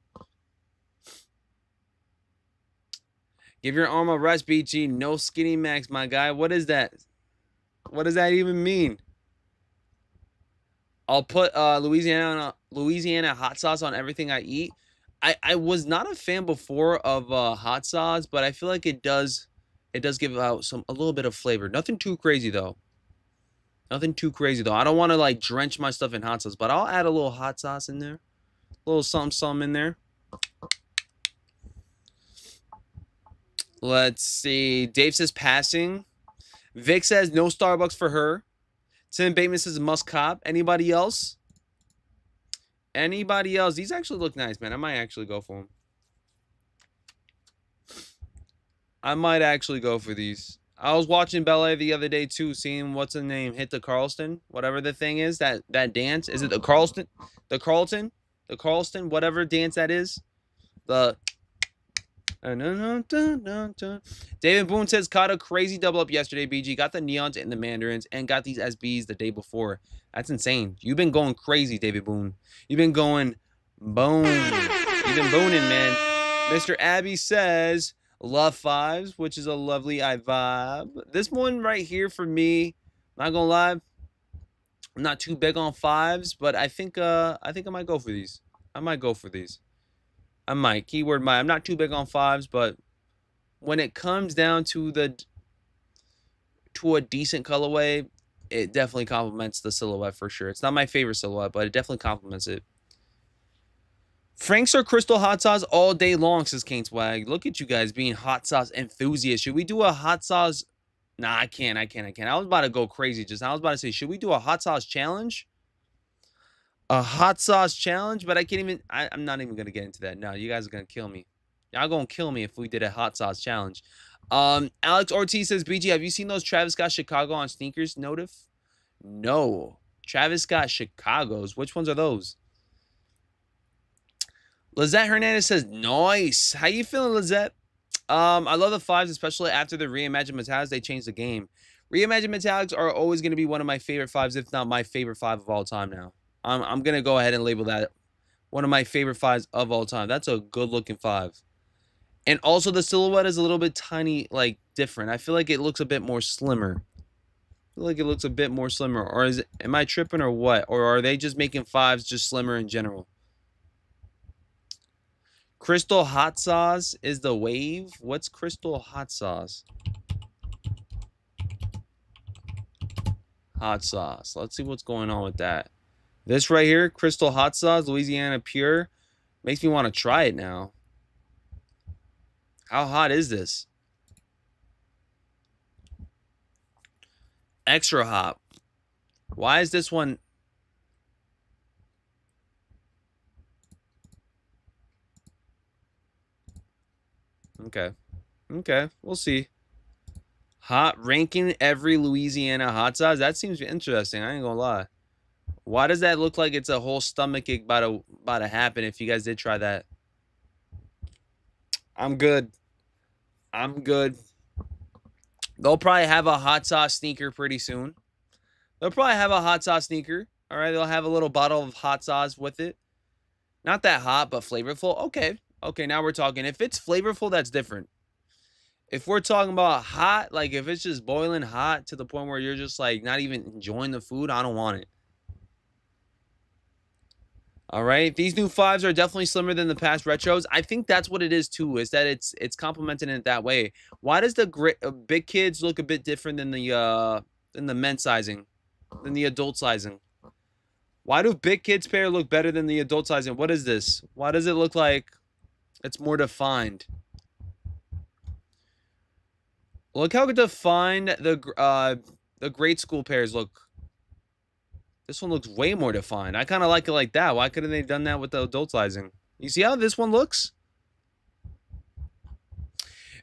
Give your arm a rest, BG. No skinny max, my guy. What is that? What does that even mean? I'll put Louisiana hot sauce on everything I eat. I was not a fan before of hot sauce, but I feel like it does give out a little bit of flavor. Nothing too crazy though. Nothing too crazy though. I don't want to like drench my stuff in hot sauce, but I'll add a little hot sauce in there. A little something in there. Let's see. Dave says passing. Vic says no Starbucks for her. Tim Bateman says must cop. Anybody else? Anybody else? These actually look nice, man. I might actually go for them. I might actually go for these. I was watching ballet the other day too, seeing what's the name hit the Charleston, whatever the thing is, that dance. Is it the Charleston? The Carlton? The Charleston? Whatever dance that is. The David Boone says caught a crazy double up yesterday. BG got the neons and the mandarins and got these SBs the day before. That's insane. You've been going crazy, David Boone. You've been going boom. You've been booning, man. Mr. Abby says love fives, which is a lovely vibe. This one right here for me, not gonna lie, I'm not too big on fives, but I think I might go for these. I might go for these. I might. Keyword might. I'm not too big on fives, but when it comes down to a decent colorway, it definitely complements the silhouette for sure. It's not my favorite silhouette, but it definitely complements it. Frank's or Crystal hot sauce all day long, says Kane Swag. Look at you guys being hot sauce enthusiasts. Should we do a hot sauce? Nah, I can't. I was about to go crazy just now. I was about to say, should we do a hot sauce challenge? A hot sauce challenge, but I can't even. I'm not even gonna get into that. No, you guys are gonna kill me. Y'all gonna kill me if we did a hot sauce challenge. Alex Ortiz says, BG, have you seen those Travis Scott Chicago on sneakers? Notif? No. Travis Scott Chicago's. Which ones are those? Lizette Hernandez says, nice. How you feeling, Lizette? I love the fives, especially after the reimagined metallics. They changed the game. Reimagined metallics are always gonna be one of my favorite fives, if not my favorite five of all time now. I'm going to go ahead and label that one of my favorite fives of all time. That's a good-looking five. And also the silhouette is a little bit tiny, like, different. I feel like it looks a bit more slimmer. feel like it looks a bit more slimmer. Or is it, am I tripping or what? Or are they just making 5s just slimmer in general? Crystal Hot Sauce is the wave. What's Crystal Hot Sauce? Hot sauce. Let's see what's going on with that. This right here, Crystal Hot Sauce, Louisiana Pure, makes me want to try it now. How hot is this? Extra hot. Why is this one? Okay. Okay, we'll see. Hot ranking every Louisiana hot sauce. That seems interesting. I ain't gonna lie. Why does that look like it's a whole stomach ache about to happen if you guys did try that? I'm good. I'm good. They'll probably have a hot sauce sneaker pretty soon. They'll probably have a hot sauce sneaker. All right, they'll have a little bottle of hot sauce with it. Not that hot, but flavorful. Okay. Okay, now we're talking. If it's flavorful, that's different. If we're talking about hot, like if it's just boiling hot to the point where you're just like not even enjoying the food, I don't want it. All right, these new 5s are definitely slimmer than the past retros. I think that's what it is too. Is that it's complemented in that way. Why does the big kids look a bit different than the men's sizing, than the adult sizing? Why do big kids pair look better than the adult sizing? What is this? Why does it look like it's more defined? Look how defined the grade school pairs look. This one looks way more defined. I kind of like it like that. Why couldn't they done that with the adult sizing? You see how this one looks?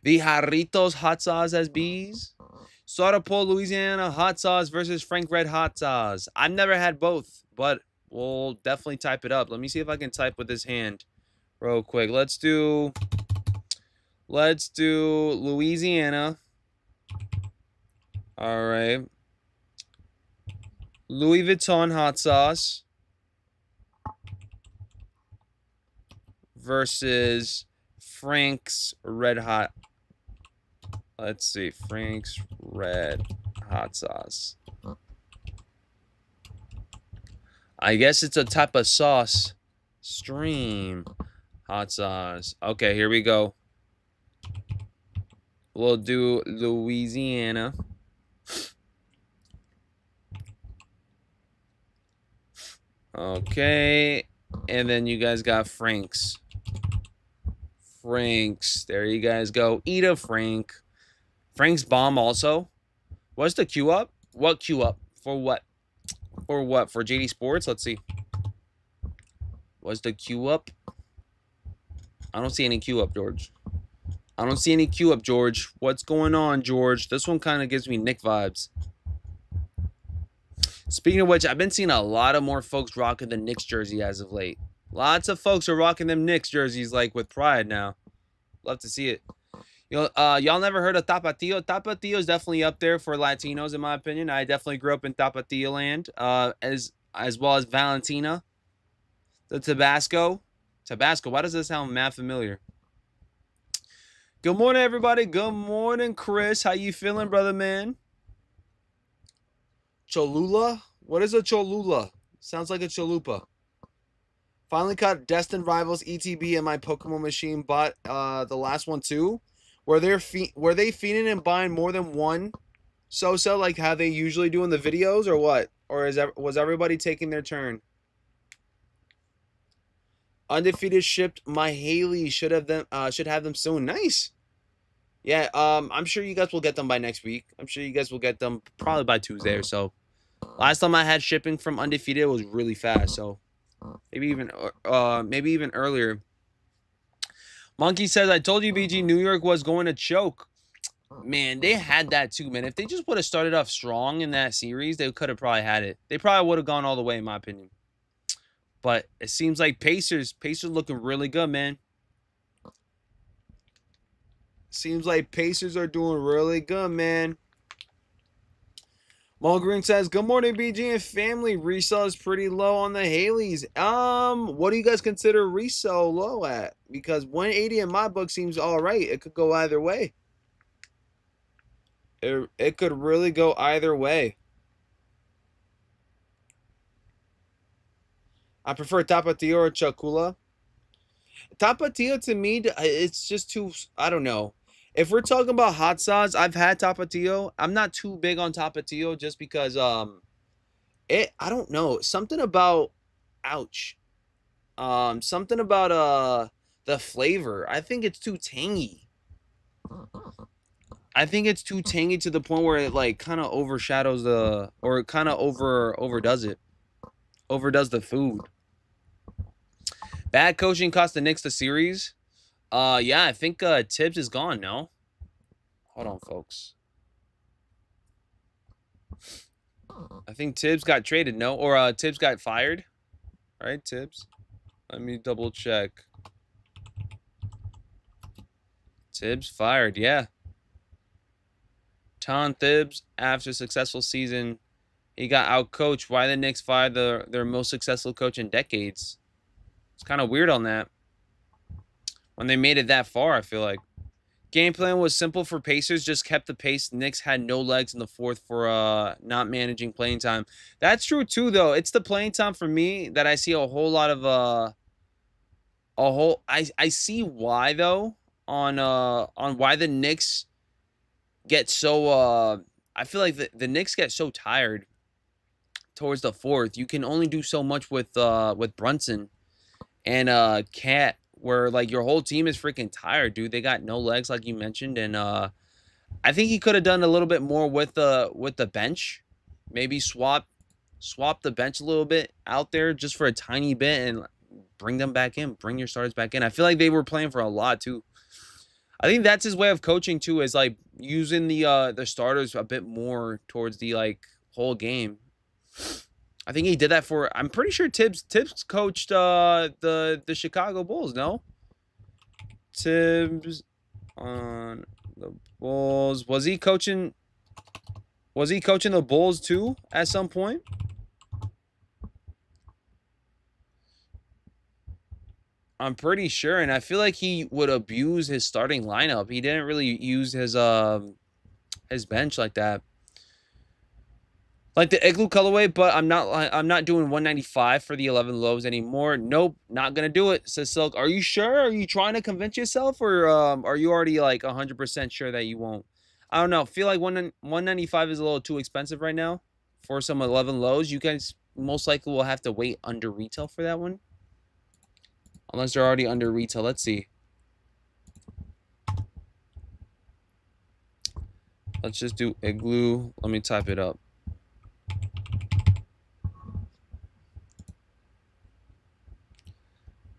The Jarritos hot sauce as bees. Sarapol, Louisiana hot sauce versus Frank Red hot sauce. I've never had both, but we'll definitely type it up. Let me see if I can type with this hand real quick. Let's do Louisiana. All right. Louis Vuitton hot sauce versus Frank's Red Hot. Let's see. Frank's Red hot sauce. I guess it's a type of sauce. Stream hot sauce. Okay, here we go. We'll do Louisiana. Okay, and then you guys got Frank's. Frank's. There you guys go. Eat a Frank. Frank's bomb also. What's the queue up? What queue up? For what? For what? For JD Sports? Let's see. What's the queue up? I don't see any queue up, George. I don't see any queue up, George. What's going on, George? This one kind of gives me Nick vibes. Speaking of which, I've been seeing a lot of more folks rocking the Knicks jersey as of late. Lots of folks are rocking them Knicks jerseys like with pride now. Love to see it. Y'all never heard of Tapatio? Tapatio is definitely up there for Latinos in my opinion. I definitely grew up in Tapatio land, as well as Valentina, the Tabasco. Tabasco. Why does this sound mad familiar? Good morning, everybody. Good morning, Chris. How you feeling, brother man? Cholula? What is a Cholula? Sounds like a chalupa. Finally caught Destined Rivals ETB and my Pokemon machine bought the last one too. Were they feeding and buying more than one so like how they usually do in the videos or what? Or was everybody taking their turn? Undefeated shipped my Haley should have them soon. Nice. Yeah, I'm sure you guys will get them by next week. I'm sure you guys will get them probably by Tuesday or so. Last time I had shipping from Undefeated, it was really fast, so maybe even earlier. Monkey says, I told you, BG, New York was going to choke. Man, they had that too, man. If they just would have started off strong in that series, they could have probably had it. They probably would have gone all the way, in my opinion. But it seems like Pacers looking really good, man. Seems like Pacers are doing really good, man. Mo Green says, good morning, BG and family. Resale is pretty low on the Haleys. What do you guys consider resale low at? Because 180 in my book seems all right. It could go either way. It could really go either way. I prefer Tapatio or Chocula. Tapatio to me, it's just too. I don't know. If we're talking about hot sauce, I've had Tapatio. I'm not too big on Tapatio just because it. I don't know something about. Ouch. Something about the flavor. I think it's too tangy. I think it's too tangy to the point where it like kind of overshadows the or it kind of overdoes it. Overdoes the food. Bad coaching cost the Knicks the series. Yeah, I think Tibbs is gone, no? Hold on, folks. I think Tibbs got traded, no? Or Tibbs got fired. All right, Tibbs. Let me double check. Tibbs fired, yeah. Tom Tibbs, after a successful season, he got outcoached. Why the Knicks fired their most successful coach in decades? It's kind of weird on that. When they made it that far, I feel like. Game plan was simple for Pacers, just kept the pace. Knicks had no legs in the fourth for not managing playing time. That's true too, though. It's the playing time for me that I see a whole lot of I see why though on why the Knicks get so I feel like the Knicks get so tired towards the fourth. You can only do so much with Brunson and Cat, where like your whole team is freaking tired, dude. They got no legs, like you mentioned, and I think he could have done a little bit more with the bench. Maybe swap the bench a little bit out there just for a tiny bit and bring them back in. Bring your starters back in. I feel like they were playing for a lot too. I think that's his way of coaching too, is like using the starters a bit more towards the like whole game. I think he did that for. I'm pretty sure Tibbs coached the Chicago Bulls. No, Tibbs on the Bulls. Was he coaching? Was he coaching the Bulls too at some point? I'm pretty sure, and I feel like he would abuse his starting lineup. He didn't really use his bench like that. Like the Igloo colorway, but I'm not doing 195 for the 11 lows anymore. Nope, not gonna do it, says Silk. Are you sure? Are you trying to convince yourself, or are you already like 100% sure that you won't? I don't know. Feel like 195 is a little too expensive right now for some 11 lows. You guys most likely will have to wait under retail for that one, unless they're already under retail. Let's see. Let's just do Igloo. Let me type it up.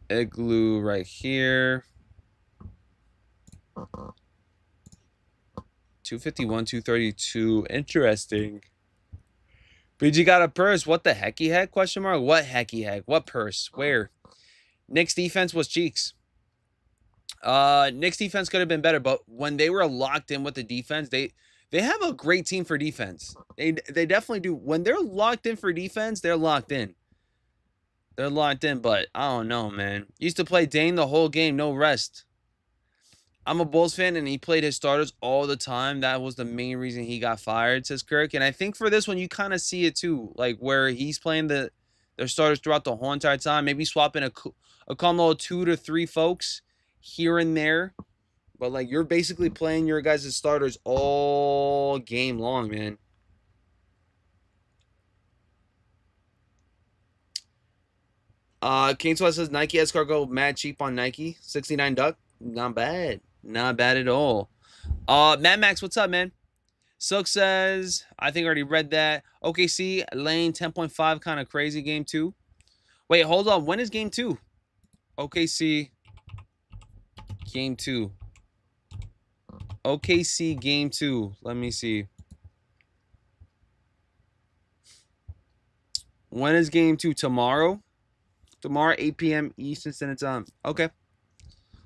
Igloo right here. 251, 232. Interesting. BG got a purse. What the hecky heck? Question mark. What hecky heck? What purse? Where? Knicks defense was cheeks. Knicks defense could have been better, but when they were locked in with the defense, they have a great team for defense. They definitely do. When they're locked in for defense, they're locked in. They're locked in, but I don't know, man. Used to play Dane the whole game, no rest. I'm a Bulls fan, and he played his starters all the time. That was the main reason he got fired, says Kirk. And I think for this one, you kind of see it too, like where he's playing their starters throughout the whole entire time. Maybe swapping a combo of 2 to 3 folks here and there. But, like, you're basically playing your guys' starters all game long, man. King Sweat says Nike escargot mad cheap on Nike. 69 duck. Not bad. Not bad at all. Mad Max, what's up, man? Silk says, I think I already read that. OKC, Lane 10.5, kind of crazy game 2. Wait, hold on. When is game 2? OKC game 2. OKC game 2. Let me see. When is game 2? Tomorrow? Tomorrow, 8 p.m. Eastern Standard Time. Okay.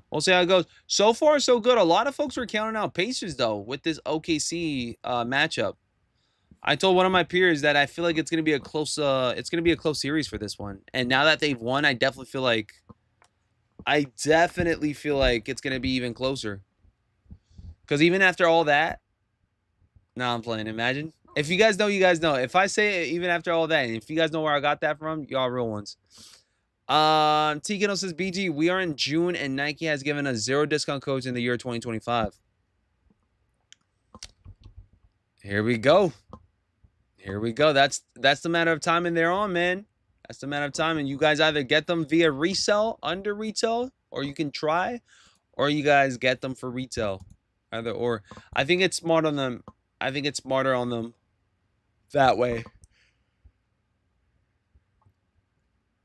We'll see how it goes. So far, so good. A lot of folks were counting out Pacers, though, with this OKC matchup. I told one of my peers that I feel like it's gonna be a close series for this one. And now that they've won, I definitely feel like it's gonna be even closer. Because even after all that, nah, I'm playing. Imagine. If you guys know, you guys know. If I say it, even after all that, and if you guys know where I got that from, y'all real ones. Tikino says, BG, we are in June and Nike has given us 0 discount codes in the year 2025. Here we go. Here we go. That's the matter of time and they're on, man. That's the matter of time. And you guys either get them via resale, under retail, or you can try, or you guys get them for retail. Either or. I think it's smart on them. I think it's smarter on them that way.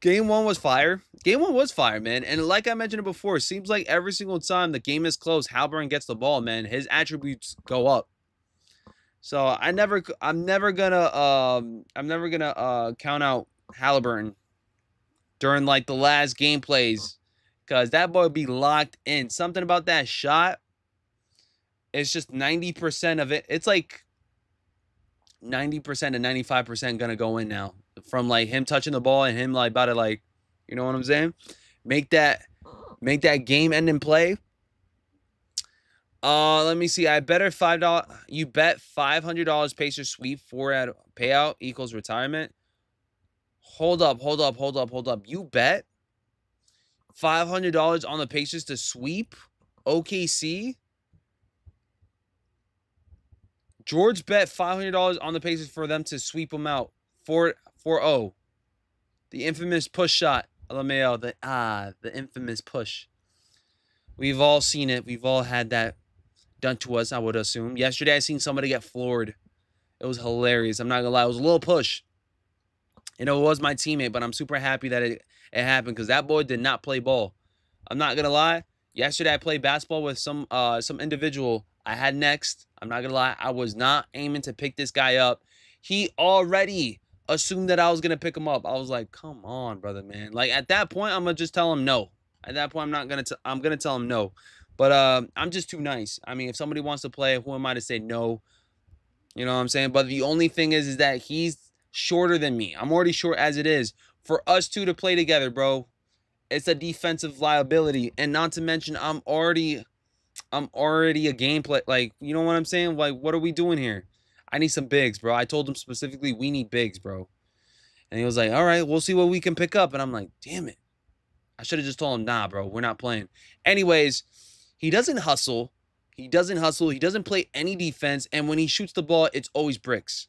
Game 1 was fire. Game 1 was fire, man. And like I mentioned it before, it seems like every single time the game is close, Halburn gets the ball, man. His attributes go up. So I'm never gonna count out Halliburton during like the last game plays, because that boy would be locked in. Something about that shot, it's just 90% of it. It's like 90% to 95% gonna go in now, from like him touching the ball and him like about to, like, you know what I'm saying? Make that game ending play. Let me see. I better $5. You bet $500 Pacers sweep 4 at payout equals retirement. Hold up. You bet $500 on the Pacers to sweep OKC. George bet $500 on the Pacers for them to sweep them out 4-0. The infamous push shot, LMAO. The infamous push. We've all seen it. We've all had that done to us, I would assume. Yesterday, I seen somebody get floored. It was hilarious. I'm not gonna lie. It was a little push. You know, it was my teammate, but I'm super happy that it happened, because that boy did not play ball. I'm not gonna lie. Yesterday, I played basketball with some individual I had next. I'm not gonna lie. I was not aiming to pick this guy up. He already assumed that I was gonna pick him up. I was like, come on, brother, man. Like, at that point, I'm gonna just tell him no. At that point, I'm gonna tell him no. But I'm just too nice. I mean, if somebody wants to play, who am I to say no? You know what I'm saying? But the only thing is that he's shorter than me. I'm already short as it is. For us two to play together, bro, it's a defensive liability. And not to mention, I'm already a gameplay. Like, you know what I'm saying? Like, what are we doing here? I need some bigs, bro. I told him specifically, we need bigs, bro. And he was like, all right, we'll see what we can pick up. And I'm like, damn it. I should have just told him, nah, bro, we're not playing. Anyways, he doesn't hustle. He doesn't play any defense. And when he shoots the ball, it's always bricks.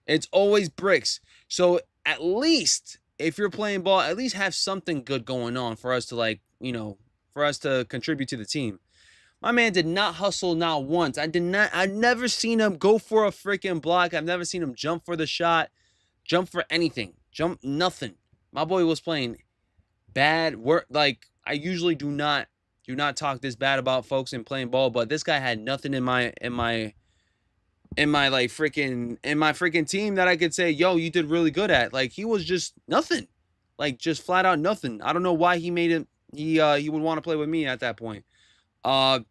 It's always bricks. So at least if you're playing ball, at least have something good going on for us to, like, you know, for us to contribute to the team. My man did not hustle, not once. I've never seen him go for a freaking block. I've never seen him jump for the shot, jump for anything, nothing. My boy was playing bad work. Like, I usually do not talk this bad about folks in playing ball, but this guy had nothing in my freaking team that I could say, yo, you did really good at. Like, he was just nothing. Like, just flat out nothing. I don't know why he made it. He would want to play with me at that point. But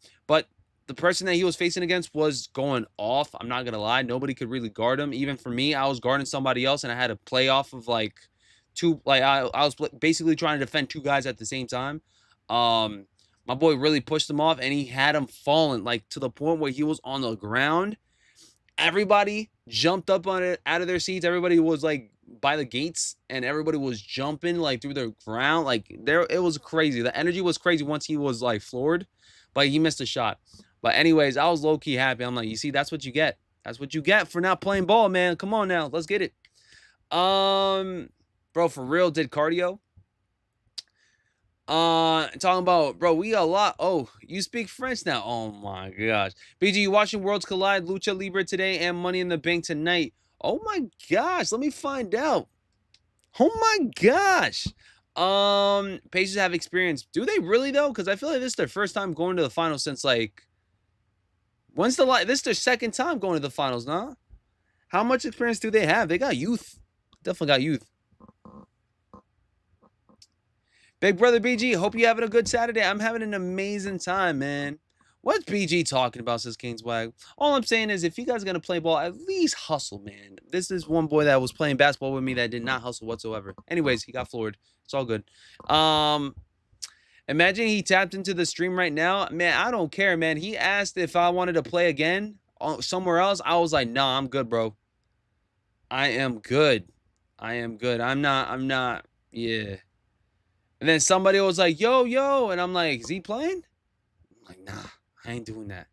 the person that he was facing against was going off. I'm not gonna lie. Nobody could really guard him. Even for me, I was guarding somebody else, and I had to play off of like two. Like, I was basically trying to defend two guys at the same time. My boy really pushed him off, and he had him falling, like, to the point where he was on the ground. Everybody jumped up on it out of their seats. Everybody was like by the gates, and everybody was jumping like through the ground. Like, it was crazy. The energy was crazy once he was like floored, but he missed a shot. But anyways, I was low-key happy. I'm like, you see, that's what you get. That's what you get for not playing ball, man. Come on now, let's get it. Bro, for real, did cardio. Talking about, bro, we got a lot. Oh, you speak French now. Oh my gosh. BG, you watching Worlds Collide, Lucha Libre today, and Money in the Bank tonight? Oh my gosh, let me find out. Oh my gosh. Pacers have experience. Do they really though? Because I feel like this is their first time going to the finals since, like, this is their second time going to the finals, nah? How much experience do they have? They got youth. Definitely got youth. Big brother BG, hope you're having a good Saturday. I'm having an amazing time, man. What's BG talking about, says Kingswag? All I'm saying is, if you guys are going to play ball, at least hustle, man. This is one boy that was playing basketball with me that did not hustle whatsoever. Anyways, he got floored. It's all good. Imagine he tapped into the stream right now. Man, I don't care, man. He asked if I wanted to play again somewhere else. I was like, nah, I'm good, bro. I am good. I am good. I'm not. Yeah. And then somebody was like, yo, yo. And I'm like, is he playing? I'm like, nah, I ain't doing that.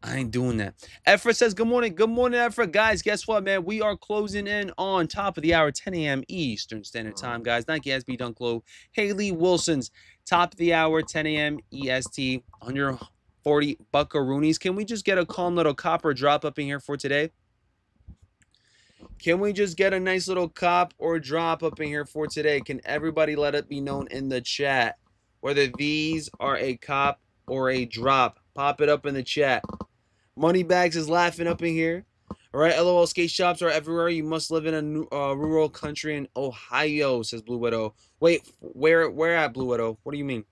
I ain't doing that. Efra says, good morning. Good morning, Efra. Guys, guess what, man? We are closing in on top of the hour, 10 a.m. Eastern Standard Time, guys. Nike SB Dunklow, Haley Wilson's top of the hour, 10 a.m. EST, 140 buckaroonies. Can we just get a calm little copper drop up in here for today? Can we just get a nice little cop or drop up in here for today? Can everybody let it be known in the chat whether these are a cop or a drop? Pop it up in the chat. Moneybags is laughing up in here. All right, LOL skate shops are everywhere. You must live in a rural country in Ohio, says Blue Widow. Wait, where at, Blue Widow? What do you mean?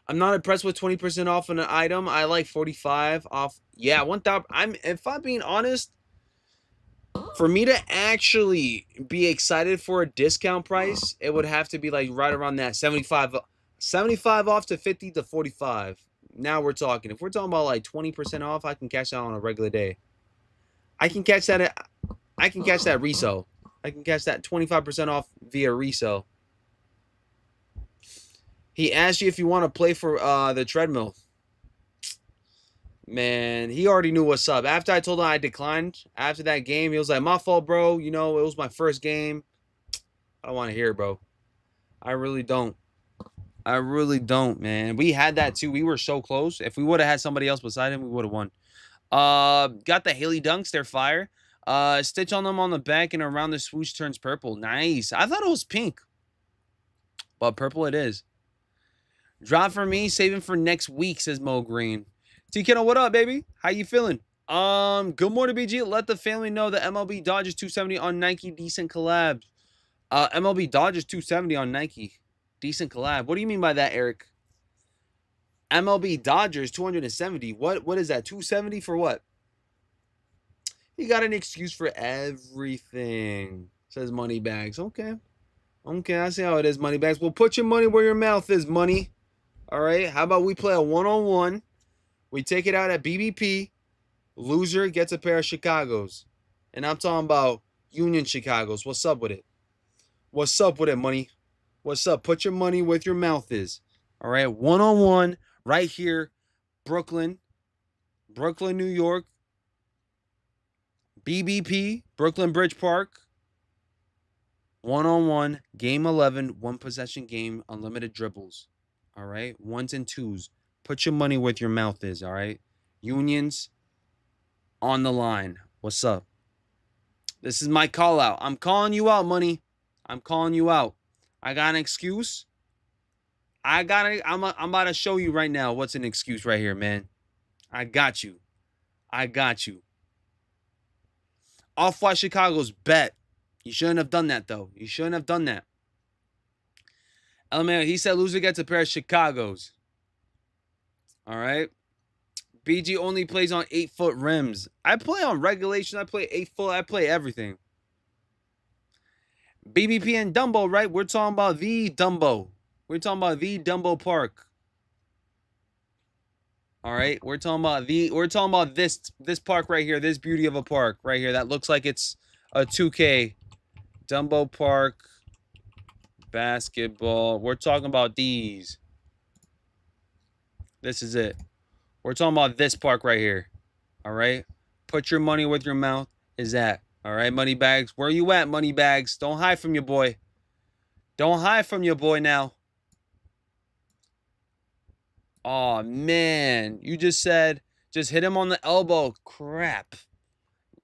I'm not impressed with 20% off on an item. I like 45 off. Yeah, 1,000. If I'm being honest, for me to actually be excited for a discount price, it would have to be like right around that 75 off to 50 to 45. Now we're talking. If we're talking about like 20% off, I can catch that on a regular day. I can catch that resale. I can catch that 25% off via resale. He asked you if you want to play for the treadmill. Man, he already knew what's up. After I told him I declined, after that game, he was like, my fault, bro. You know, it was my first game. I don't want to hear it, bro. I really don't. I really don't, man. We had that too. We were so close. If we would have had somebody else beside him, we would have won. Got the Haley Dunks. They're fire. Stitch on them on the back and around the swoosh turns purple. Nice. I thought it was pink, but purple it is. Drop for me, saving for next week, says Mo Green. T Kiddo, what up, baby? How you feeling? Good morning, BG. Let the family know that MLB Dodgers 270 on Nike. Decent collab. MLB Dodgers 270 on Nike. Decent collab. What do you mean by that, Eric? MLB Dodgers 270. What is that? 270 for what? You got an excuse for everything, says Moneybags. Okay. Okay, I see how it is, Moneybags. Well, put your money where your mouth is, money. All right. How about we play a one-on-one? We take it out at BBP. Loser gets a pair of Chicago's. And I'm talking about Union Chicago's. What's up with it? What's up with it, money? What's up? Put your money where your mouth is. All right. One-on-one right here. Brooklyn, New York. BBP, Brooklyn Bridge Park. One-on-one. Game 11. One possession game. Unlimited dribbles. All right. Ones and twos. Put your money where your mouth is. All right. Unions on the line. What's up? This is my call out. I'm calling you out, money. I'm calling you out. I got an excuse. I'm about to show you right now what's an excuse right here, man. I got you. Off-White Chicago's bet. You shouldn't have done that, though. You shouldn't have done that. LMAO, he said loser gets a pair of Chicago's. All right. BG only plays on 8-foot rims. I play on regulation. I play 8-foot. I play everything. BBP and Dumbo, right? We're talking about the Dumbo. We're talking about the Dumbo Park. All right. We're talking about this park right here. This beauty of a park right here. That looks like it's a 2K. Dumbo Park. Basketball. We're talking about these. This is it. We're talking about this park right here. All right. Put your money where your mouth is at. All right, Moneybags. Where you at, Moneybags? Don't hide from your boy. Don't hide from your boy now. Oh, man. You just said, just hit him on the elbow. Crap.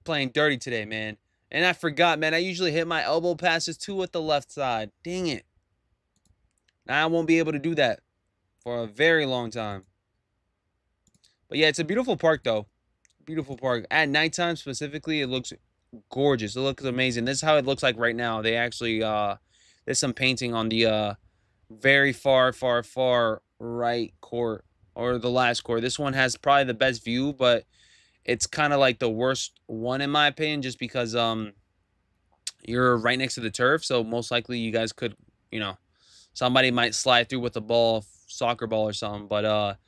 Playing dirty today, man. And I forgot, man. I usually hit my elbow passes too with the left side. Dang it. Now I won't be able to do that for a very long time. But yeah, it's a beautiful park, though. Beautiful park. At nighttime, specifically, it looks gorgeous. It looks amazing. This is how it looks like right now. They actually, there's some painting on the very far right court, or the last court. This one has probably the best view, but it's kind of like the worst one in my opinion, just because you're right next to the turf. So most likely you guys could, somebody might slide through with a ball, soccer ball or something. But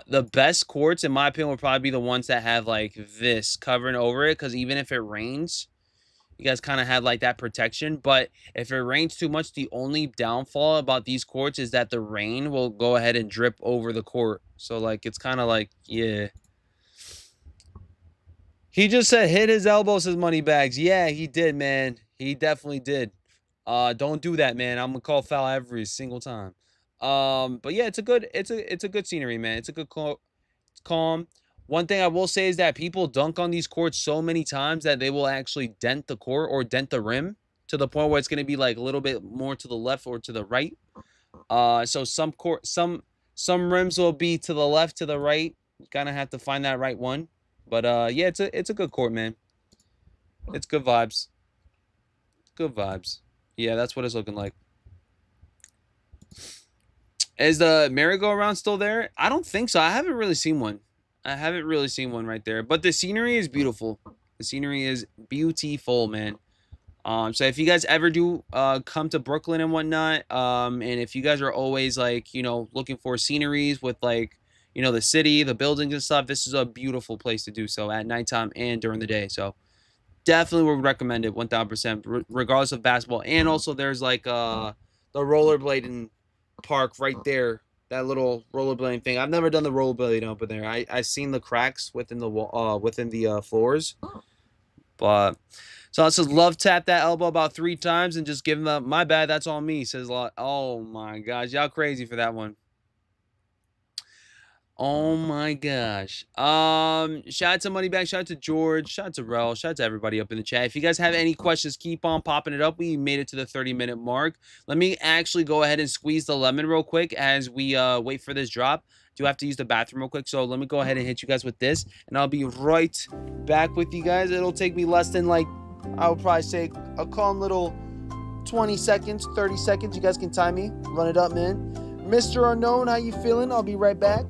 the best courts, in my opinion, would probably be the ones that have like this covering over it, because even if it rains, you guys kind of had like that protection. But if it rains too much, the only downfall about these courts is that the rain will go ahead and drip over the court. So like it's kind of like, yeah. He just said hit his elbows, his money bags. Yeah, he did, man. He definitely did. Don't do that, man. I'm gonna call foul every single time. But yeah, it's a good scenery, man. It's a good calm. One thing I will say is that people dunk on these courts so many times that they will actually dent the court or dent the rim to the point where it's gonna be like a little bit more to the left or to the right. So some rims will be to the left, to the right. You kind of have to find that right one. But yeah, it's a good court, man. It's good vibes. Good vibes. Yeah, that's what it's looking like. Is the merry-go-round still there? I don't think so. I haven't really seen one. I haven't really seen one right there. But the scenery is beautiful. The scenery is beautiful, man. So if you guys ever do come to Brooklyn and whatnot, and if you guys are always like, you know, looking for sceneries with like, you know, the city, the buildings and stuff, this is a beautiful place to do so at nighttime and during the day. So definitely would recommend it 1000%, regardless of basketball. And also there's like the rollerblading park right there. That little rollerblading thing. I've never done the rollerblading up in there. I've seen the cracks within the wall, within the floors. But so it says love tap that elbow about 3 times and just give him the my bad. That's on me. Says a lot. Oh my gosh, y'all crazy for that one. Oh my gosh. Shout out to Moneyback, shout out to George, shout out to Rel, shout out to everybody up in the chat. If you guys have any questions, keep on popping it up. We made it to the 30-minute mark. Let me actually go ahead and squeeze the lemon real quick as we wait for this drop. Do have to use the bathroom real quick, so let me go ahead and hit you guys with this, and I'll be right back with you guys. It'll take me less than like, I would probably say a calm little 20 seconds, 30 seconds. You guys can time me. Run it up, man. Mr. Unknown, how you feeling? I'll be right back.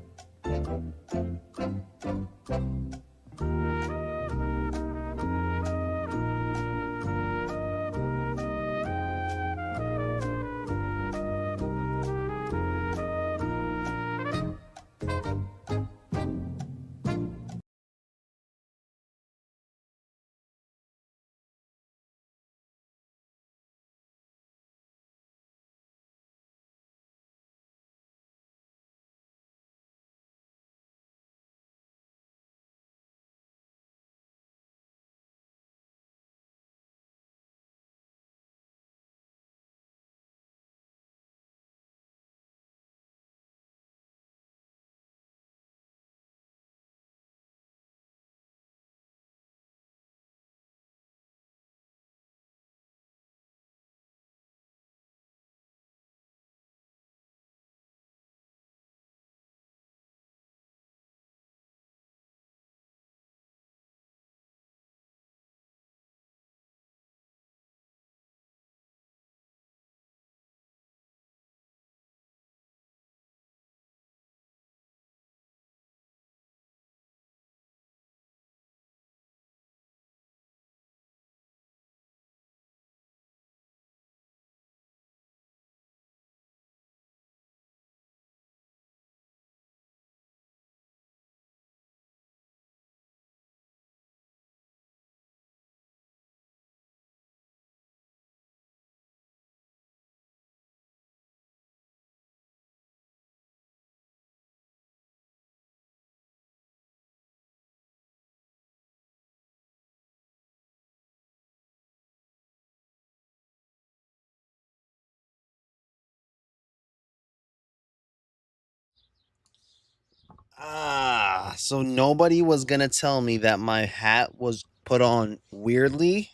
So nobody was gonna tell me that my hat was put on weirdly.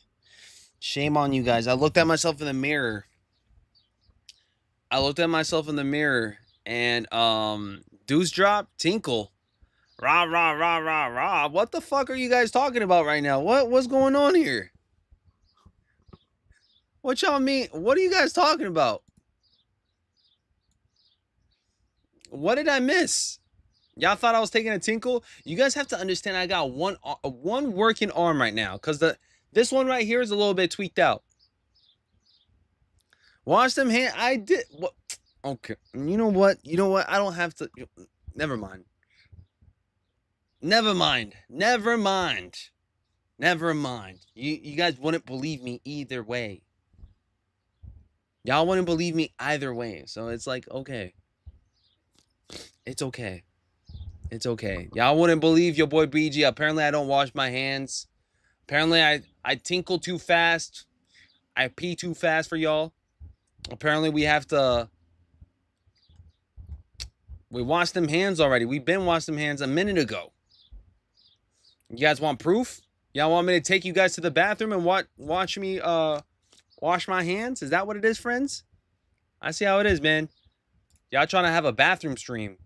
Shame on you guys. I looked at myself in the mirror. And deuce drop, tinkle. Rah rah rah rah rah. What the fuck are you guys talking about right now? What's going on here? What y'all mean? What are you guys talking about? What did I miss? Y'all thought I was taking a tinkle? You guys have to understand I got one working arm right now, because this one right here is a little bit tweaked out. Wash them hands. I did. What? Okay. You know what? I don't have to. Never mind. Never mind. You guys wouldn't believe me either way. Y'all wouldn't believe me either way. So it's like, okay. It's okay. It's okay. Y'all wouldn't believe your boy BG. Apparently, I don't wash my hands. Apparently, I tinkle too fast. I pee too fast for y'all. Apparently, we have to... We washed them hands already. We've been washed them hands a minute ago. You guys want proof? Y'all want me to take you guys to the bathroom and watch me wash my hands? Is that what it is, friends? I see how it is, man. Y'all trying to have a bathroom stream.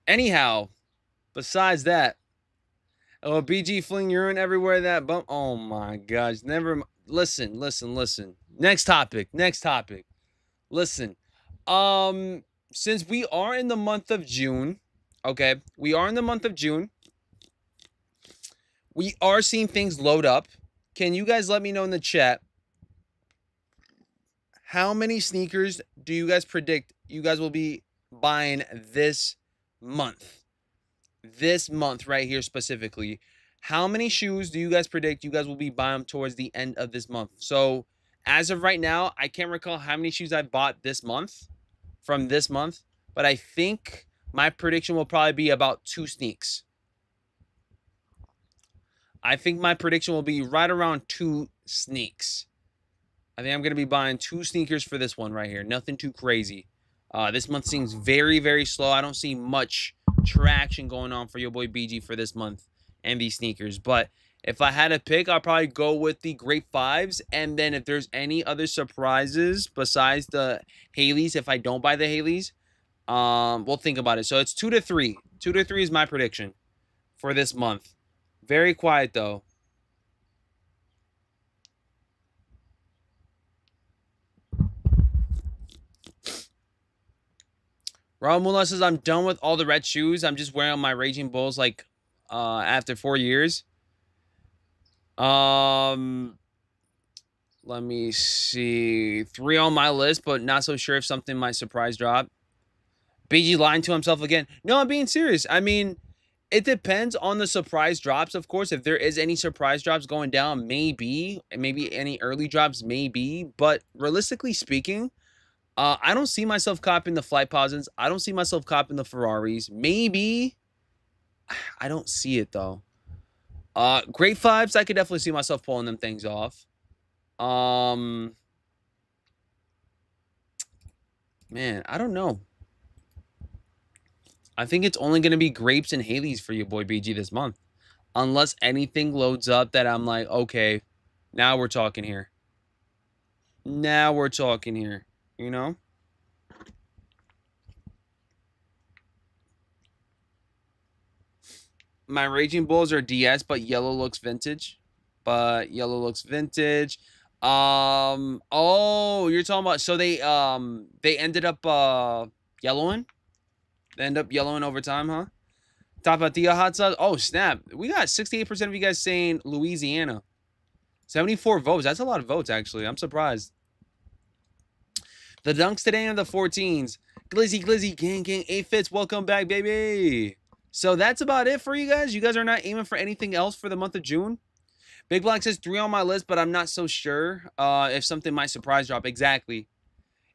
Anyhow, besides that, oh, BG fling urine everywhere that bump. Oh my gosh, never. Listen. Next topic. Listen, since we are in the month of June, okay, we are seeing things load up. Can you guys let me know in the chat, how many sneakers do you guys predict you guys will be buying this month? This month right here specifically. How many shoes do you guys predict you guys will be buying towards the end of this month? So as of right now, I can't recall how many shoes I bought this month from this month, but I think my prediction will probably be about 2 sneaks. I think my prediction will be right around 2 sneaks. I think I'm going to be buying 2 sneakers for this one right here. Nothing too crazy. This month seems very, very slow. I don't see much traction going on for your boy BG for this month and these sneakers. But if I had to pick, I'll probably go with the Grape 5s. And then if there's any other surprises besides the Haleys, if I don't buy the Haleys, we'll think about it. So it's 2 to 3. 2 to 3 is my prediction for this month. Very quiet, though. Raul Mula says, I'm done with all the red shoes. I'm just wearing my Raging Bulls like after 4 years. Let me see. 3 on my list, but not so sure if something might surprise drop. BG lying to himself again. No, I'm being serious. I mean, it depends on the surprise drops, of course. If there is any surprise drops going down, maybe. Maybe any early drops, maybe. But realistically speaking, I don't see myself copping the Flight Posits. I don't see myself copping the Ferraris. Maybe. I don't see it, though. Grape 5s, I could definitely see myself pulling them things off. Man, I don't know. I think it's only going to be grapes and Haleys for your boy BG this month. Unless anything loads up that I'm like, okay, now we're talking here. You know? My Raging Bulls are DS, but yellow looks vintage. Oh, you're talking about, so they ended up yellowing? They end up yellowing over time, huh? Tapatia hot sauce. Oh, snap. We got 68% of you guys saying Louisiana. 74 votes. That's a lot of votes, actually. I'm surprised. The dunks today are the 14s. Glizzy, gang, 8 fits. Welcome back, baby. So that's about it for you guys. You guys are not aiming for anything else for the month of June? Big Black says 3 on my list, but I'm not so sure if something might surprise drop. Exactly.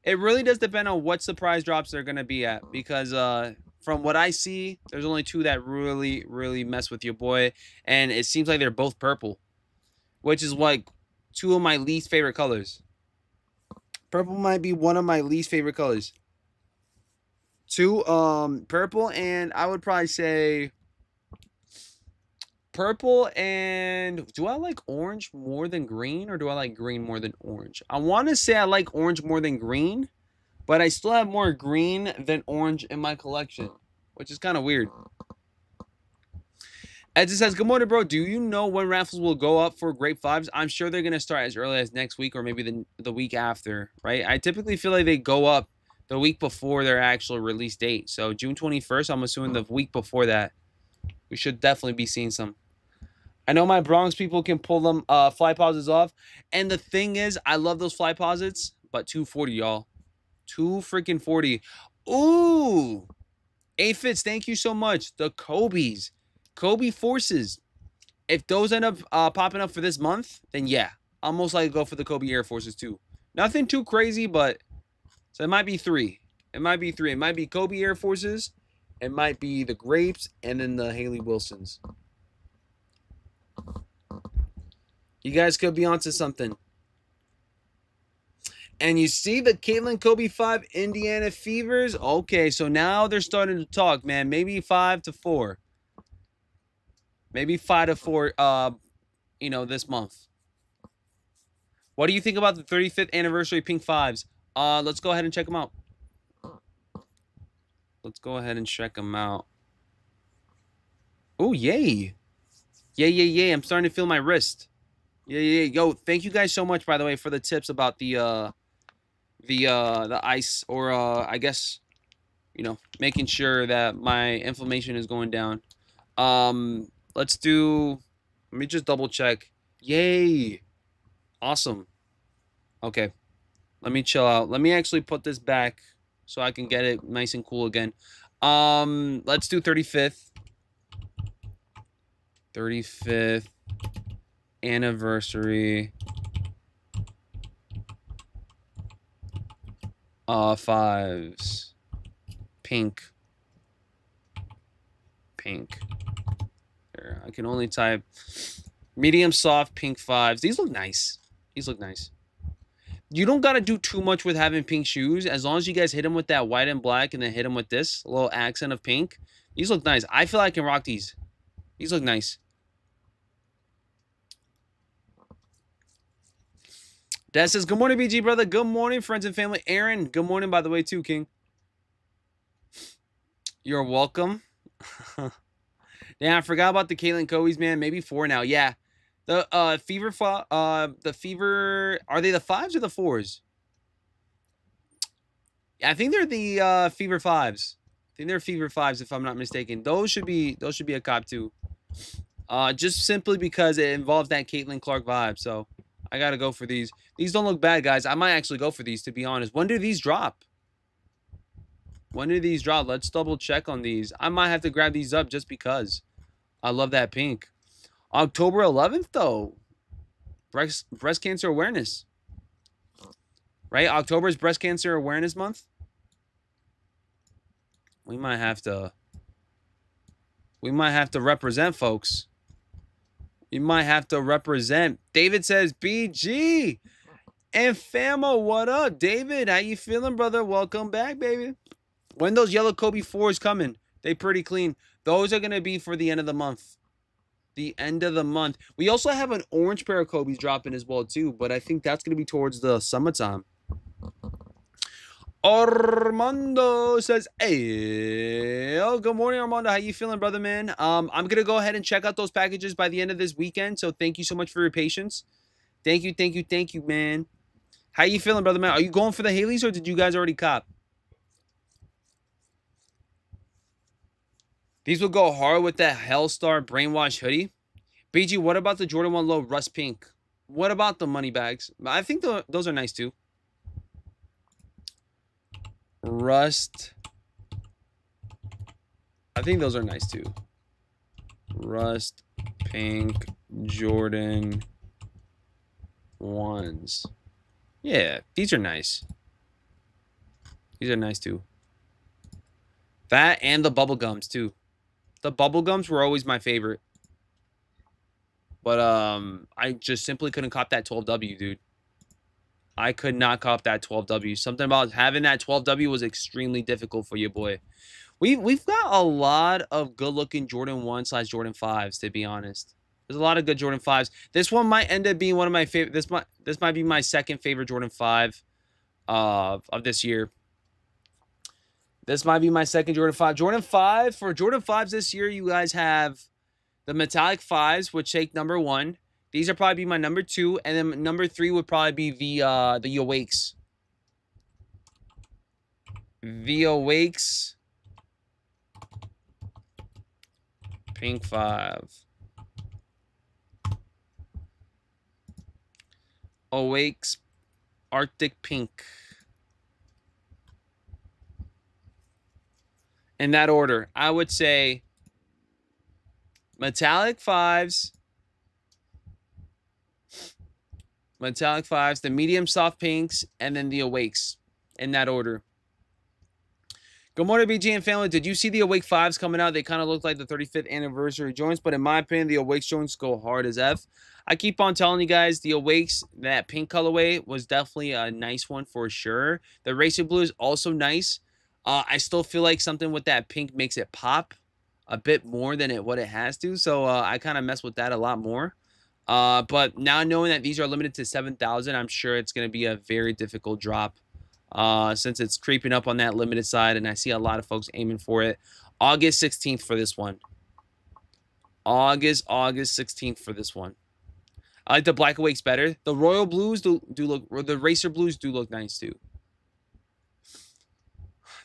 It really does depend on what surprise drops they're going to be at. Because from what I see, there's only 2 that really, really mess with your boy. And it seems like they're both purple. Which is like 2 of my least favorite colors. Purple might be one of my least favorite colors. 2, purple, and I would probably say purple, and do I like orange more than green, or do I like green more than orange? I want to say I like orange more than green, but I still have more green than orange in my collection, which is kind of weird. Ed says, good morning, bro. Do you know when raffles will go up for Grape 5s? I'm sure they're going to start as early as next week or maybe the week after, right? I typically feel like they go up the week before their actual release date. So June 21st, I'm assuming the week before that. We should definitely be seeing some. I know my Bronx people can pull them Fly Posits off. And the thing is, I love those Fly Posits, but 240, y'all. 2 freaking 40. Ooh. Aphids, thank you so much. The Kobe's. Kobe Forces. If those end up popping up for this month, then yeah. I'll most likely go for the Kobe Air Forces too. Nothing too crazy, but so it might be three. It might be three. It might be Kobe Air Forces. It might be the Grapes and then the Haley Wilsons. You guys could be onto something. And you see the Kaitlyn Kobe 5 Indiana Fevers? Okay, so now they're starting to talk, man. Maybe 5-4. Maybe 5-4 this month. What do you think about the 35th anniversary Pink 5s? Let's go ahead and check them out. Let's go ahead and check them out. Oh, yay. Yay. I'm starting to feel my wrist. Yeah. Yo, thank you guys so much, by the way, for the tips about the ice, or I guess, making sure that my inflammation is going down. Let me just double check. Yay. Awesome. Okay. Let me chill out. Let me actually put this back so I can get it nice and cool again. Let's do 35th. 35th anniversary. Fives. Pink. There, I can only type medium soft pink 5s. These look nice. You don't got to do too much with having pink shoes. As long as you guys hit them with that white and black and then hit them with this little accent of pink. These look nice. I feel like I can rock these. These look nice. Dad says, good morning, BG brother. Good morning, friends and family. Aaron, good morning, by the way, too, King. You're welcome. Yeah, I forgot about the Kaitlyn Kobe's, man. Maybe 4 now. Yeah. The Fever, are they the 5s or the 4s? I think they're the Fever 5s. I think they're Fever 5s, if I'm not mistaken. Those should be a cop too. Just simply because it involves that Kaitlyn Clark vibe. So I gotta go for these. These don't look bad, guys. I might actually go for these, to be honest. When do these drop? Let's double check on these. I might have to grab these up just because. I love that pink. October 11th, though. Breast cancer awareness. Right? October is breast cancer awareness month. We might have to represent, folks. We might have to represent. David says, BG and Famo, what up? David, how you feeling, brother? Welcome back, baby. When those yellow Kobe 4s coming? They pretty clean. Those are going to be for the end of the month. The end of the month. We also have an orange pair of Kobe's dropping as well, too. But I think that's going to be towards the summertime. Armando says, hey, good morning, Armando. How you feeling, brother, man? I'm going to go ahead and check out those packages by the end of this weekend. So thank you so much for your patience. Thank you, man. How you feeling, brother, man? Are you going for the Haleys or did you guys already cop? These will go hard with that Hellstar Brainwash hoodie. BG, what about the Jordan 1 Low Rust Pink? What about the money bags? I think those are nice too. Rust. I think those are nice too. Rust Pink Jordan 1s. Yeah, these are nice. These are nice too. That and the bubble gums too. The bubble gums were always my favorite. But I just simply couldn't cop that 12W, dude. I could not cop that 12W. Something about having that 12W was extremely difficult for your boy. We've got a lot of good-looking Jordan 1/Jordan 5s, to be honest. There's a lot of good Jordan 5s. This one might end up being one of my favorite. This might be my second favorite Jordan 5 of this year. This might be my second Jordan 5. Jordan 5, for Jordan 5s this year, you guys have the metallic 5s, which take number 1. These are probably be my number 2. And then number 3 would probably be the Awakes. The Awakes. Pink 5. Awakes Arctic Pink. in that order. I would say metallic fives, the medium soft pinks, and then the awakes in that order. Good morning, BG and family. Did you see the Awake 5s coming out? They kind of look like the 35th anniversary joints, but in my opinion, the Awakes joints go hard as F. I keep on telling you guys, the Awakes, that pink colorway was definitely a nice one for sure. The Racer Blue is also nice. I still feel like something with that pink makes it pop a bit more than what it has to, so I kind of mess with that a lot more. But now knowing that these are limited to 7,000, I'm sure it's going to be a very difficult drop. Since it's creeping up on that limited side, and I see a lot of folks aiming for it. August 16th for this one. August 16th for this one. I like the Black Awakes better. The Royal Blues do look, or the Racer Blues do look nice too.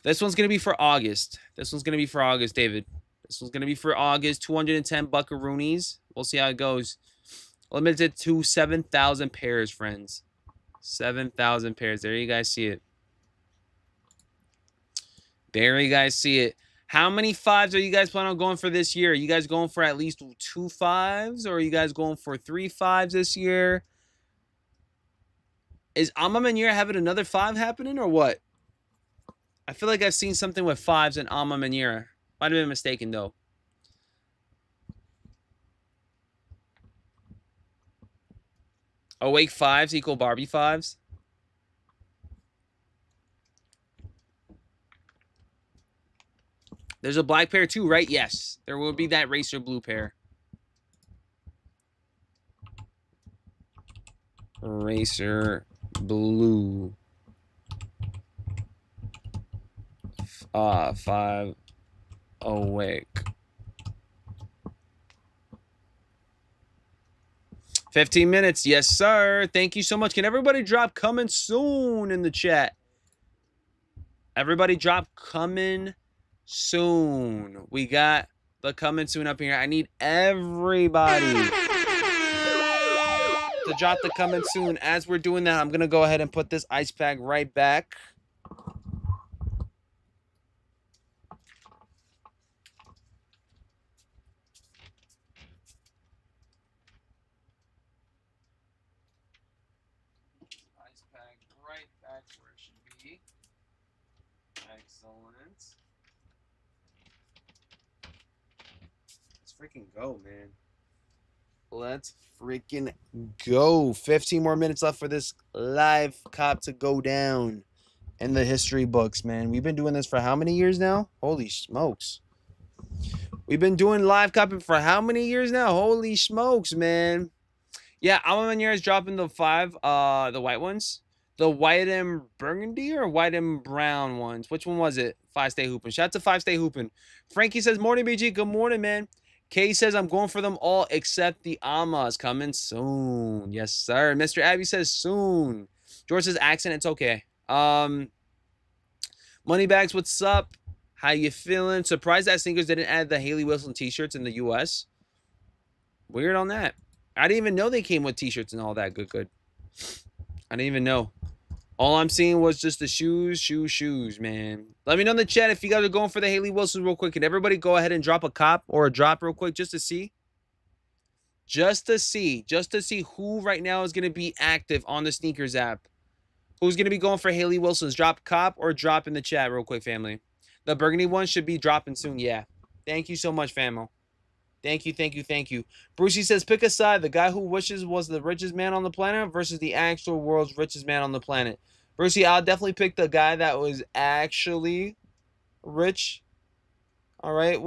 This one's going to be for August. This one's going to be for August, David. This one's going to be for August. 210 buckaroonies. We'll see how it goes. Limited to 7,000 pairs, friends. 7,000 pairs. There you guys see it. There you guys see it. How many 5s are you guys planning on going for this year? Are you guys going for at least 2 5s? Or are you guys going for 3 5s this year? Is Amma Manier having another 5 happening or what? I feel like I've seen something with 5s in Amma Manier. Might have been mistaken though. Awake 5s equal Barbie 5s. There's a black pair too, right? Yes. There will be that Racer Blue pair. Racer Blue. 5 Awake. 15 minutes. Yes, sir. Thank you so much. Can everybody drop coming soon in the chat? Everybody drop coming soon. We got the coming soon up here. I need everybody to drop the coming soon. As we're doing that, I'm going to go ahead and put this ice pack right back. Ice pack right back where it should be. Excellent. Let's freaking go, man. Let's freaking go. 15 more minutes left for this live cop to go down in the history books, man. We've been doing this for how many years now? Holy smokes. We've been doing live copping for how many years now? Holy smokes, man. Yeah, Alma Manier is dropping the 5, the white ones. The white and burgundy or white and brown ones? Which one was it? 5 Stay Hoopin'. Shout out to 5 Stay Hoopin'. Frankie says, morning, BG. Good morning, man. Kay says, I'm going for them all except the Amas. Coming soon. Yes, sir. Mr. Abby says, soon. George says, accent. It's okay. Moneybags, what's up? How you feeling? Surprised that Sneakers didn't add the Haley Wilson t-shirts in the U.S. Weird on that. I didn't even know they came with t-shirts and all that. Good. I didn't even know. All I'm seeing was just the shoes, man. Let me know in the chat if you guys are going for the Haley Wilson real quick. Can everybody go ahead and drop a cop or a drop real quick just to see? Just to see who right now is going to be active on the Sneakers app. Who's going to be going for Haley Wilson's? Drop cop or drop in the chat real quick, family. The burgundy one should be dropping soon. Yeah. Thank you so much, famo. Thank you. Brucey says, pick a side. The guy who wishes was the richest man on the planet versus the actual world's richest man on the planet. Brucey, I'll definitely pick the guy that was actually rich. All right.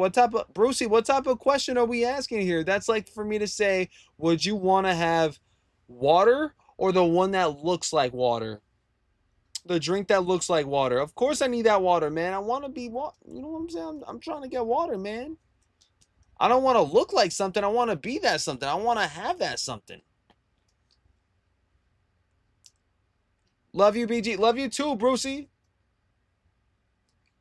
Brucey, what type of question are we asking here? That's like for me to say, would you want to have water or the one that looks like water? The drink that looks like water. Of course I need that water, man. I want to be, you know what I'm saying? I'm trying to get water, man. I don't want to look like something. I want to be that something. I want to have that something. Love you, BG. Love you too, Brucey.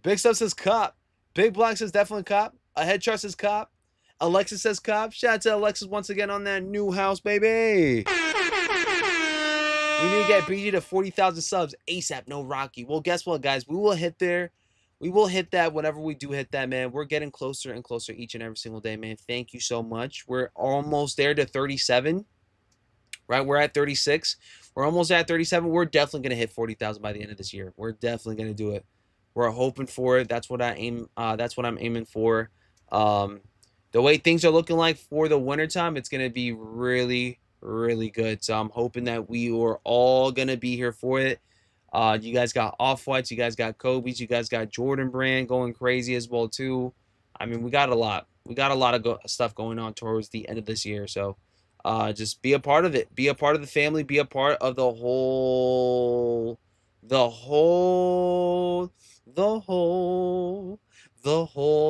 Big Stuff says cop. Big Black says definitely cop. A Head Chart says cop. Alexis says cop. Shout out to Alexis once again on that new house, baby. We need to get BG to 40,000 subs ASAP. No Rocky. Well, guess what, guys? We will hit there We will hit that whenever we do hit that, man. We're getting closer and closer each and every single day, man. Thank you so much. We're almost there to 37, right? We're at 36. We're almost at 37. We're definitely going to hit 40,000 by the end of this year. We're definitely going to do it. We're hoping for it. That's what that's what I'm aiming for. The way things are looking like for the wintertime, it's going to be really, really good. So I'm hoping that we are all going to be here for it. You guys got Off-Whites, you guys got Kobe's, you guys got Jordan Brand going crazy as well too. I mean, we got a lot. We got a lot of stuff going on towards the end of this year. So just be a part of it. Be a part of the family. Be a part of the whole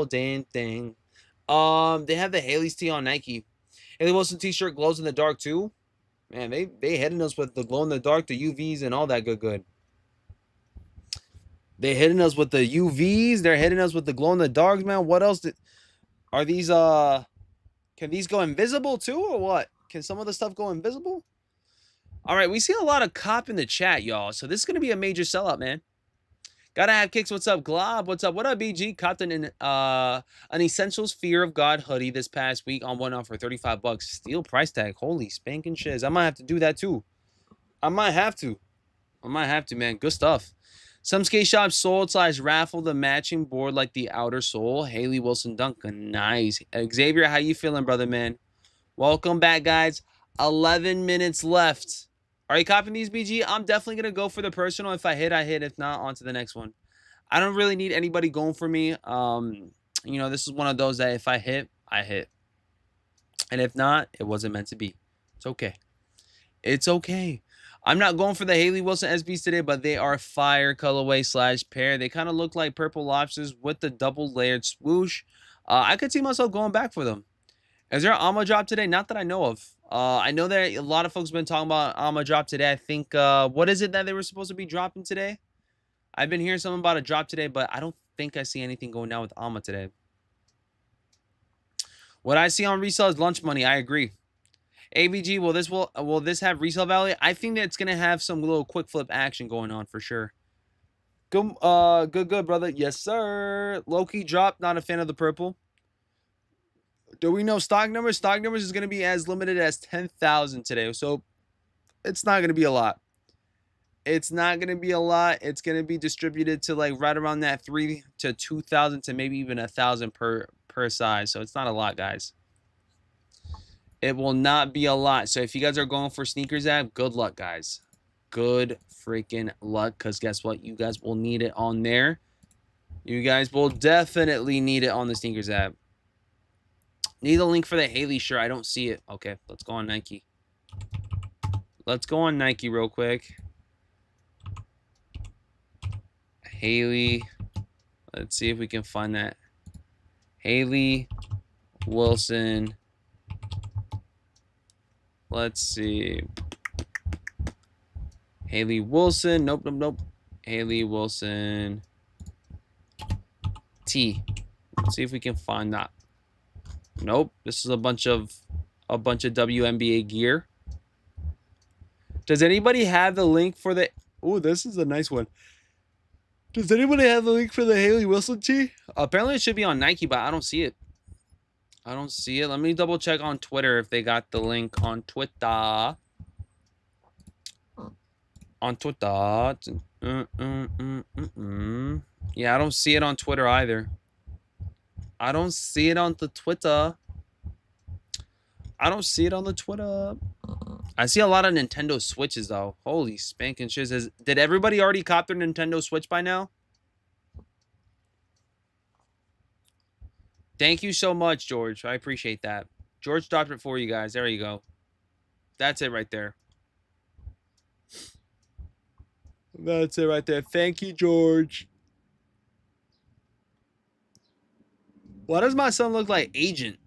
damn thing. They have the Haley's tee on Nike. Haley Wilson t-shirt glows in the dark too. Man, they hitting us with the glow in the dark, the UVs, and all that good. They hitting us with the UVs. They're hitting us with the glow in the darks, man. What else are these? Can these go invisible too, or what? Can some of the stuff go invisible? All right, we see a lot of cop in the chat, y'all. So this is gonna be a major sellout, man. Gotta have kicks. What's up, Glob? What's up? What up, BG? Copped an Essentials Fear of God hoodie this past week on one off for $35. Steel price tag. Holy spanking shiz. I might have to do that too. I might have to, man. Good stuff. Some skate shops sold / raffle the matching board like the outer sole. Haley Wilson Duncan. Nice. Xavier, how you feeling, brother, man? Welcome back, guys. 11 minutes left. Are you copying these, BG? I'm definitely going to go for the personal. If I hit, I hit. If not, on to the next one. I don't really need anybody going for me. You know, this is one of those that if I hit, I hit. And if not, it wasn't meant to be. It's okay. It's okay. I'm not going for the Haley Wilson SBs today, but they are fire colorway / pair. They kind of look like purple lobsters with the double layered swoosh. I could see myself going back for them. Is there an Alma drop today? Not that I know of. I know that a lot of folks have been talking about Alma drop today. I think, what is it that they were supposed to be dropping today? I've been hearing something about a drop today, but I don't think I see anything going down with Alma today. What I see on resale is lunch money. I agree. AVG, will this have resale value? I think that it's gonna have some little quick flip action going on for sure. Good, good, brother. Yes, sir. Low-key drop. Not a fan of the purple. Do we know stock numbers? Stock numbers is gonna be as limited as 10,000 today, so it's not gonna be a lot. It's not gonna be a lot. It's gonna be distributed to like right around that 3 to 2,000 to maybe even 1,000 per size. So it's not a lot, guys. It will not be a lot. So if you guys are going for sneakers app, good luck, guys. Good freaking luck, because guess what? You guys will need it on there. You guys will definitely need it on the sneakers app. Need a link for the Haley shirt. I don't see it. Okay, let's go on Nike. Let's go on Nike real quick. Haley. Let's see if we can find that. Haley Wilson. Let's see. Haley Wilson. Nope. Haley Wilson. T. Let's see if we can find that. Nope. This is a bunch of WNBA gear. Does anybody have the link for the... Oh, this is a nice one. Does anybody have the link for the Haley Wilson tee? Apparently it should be on Nike, but I don't see it. I don't see it. Let me double check on Twitter if they got the link on Twitter. On Twitter. Yeah, I don't see it on Twitter either. I don't see it on the Twitter. I don't see it on the Twitter. I see a lot of Nintendo Switches, though. Holy spanking shiz. Did everybody already cop their Nintendo Switch by now? Thank you so much, George. I appreciate that. George dropped it for you guys. There you go. That's it right there. That's it right there. Thank you, George. Why does my son look like Agent?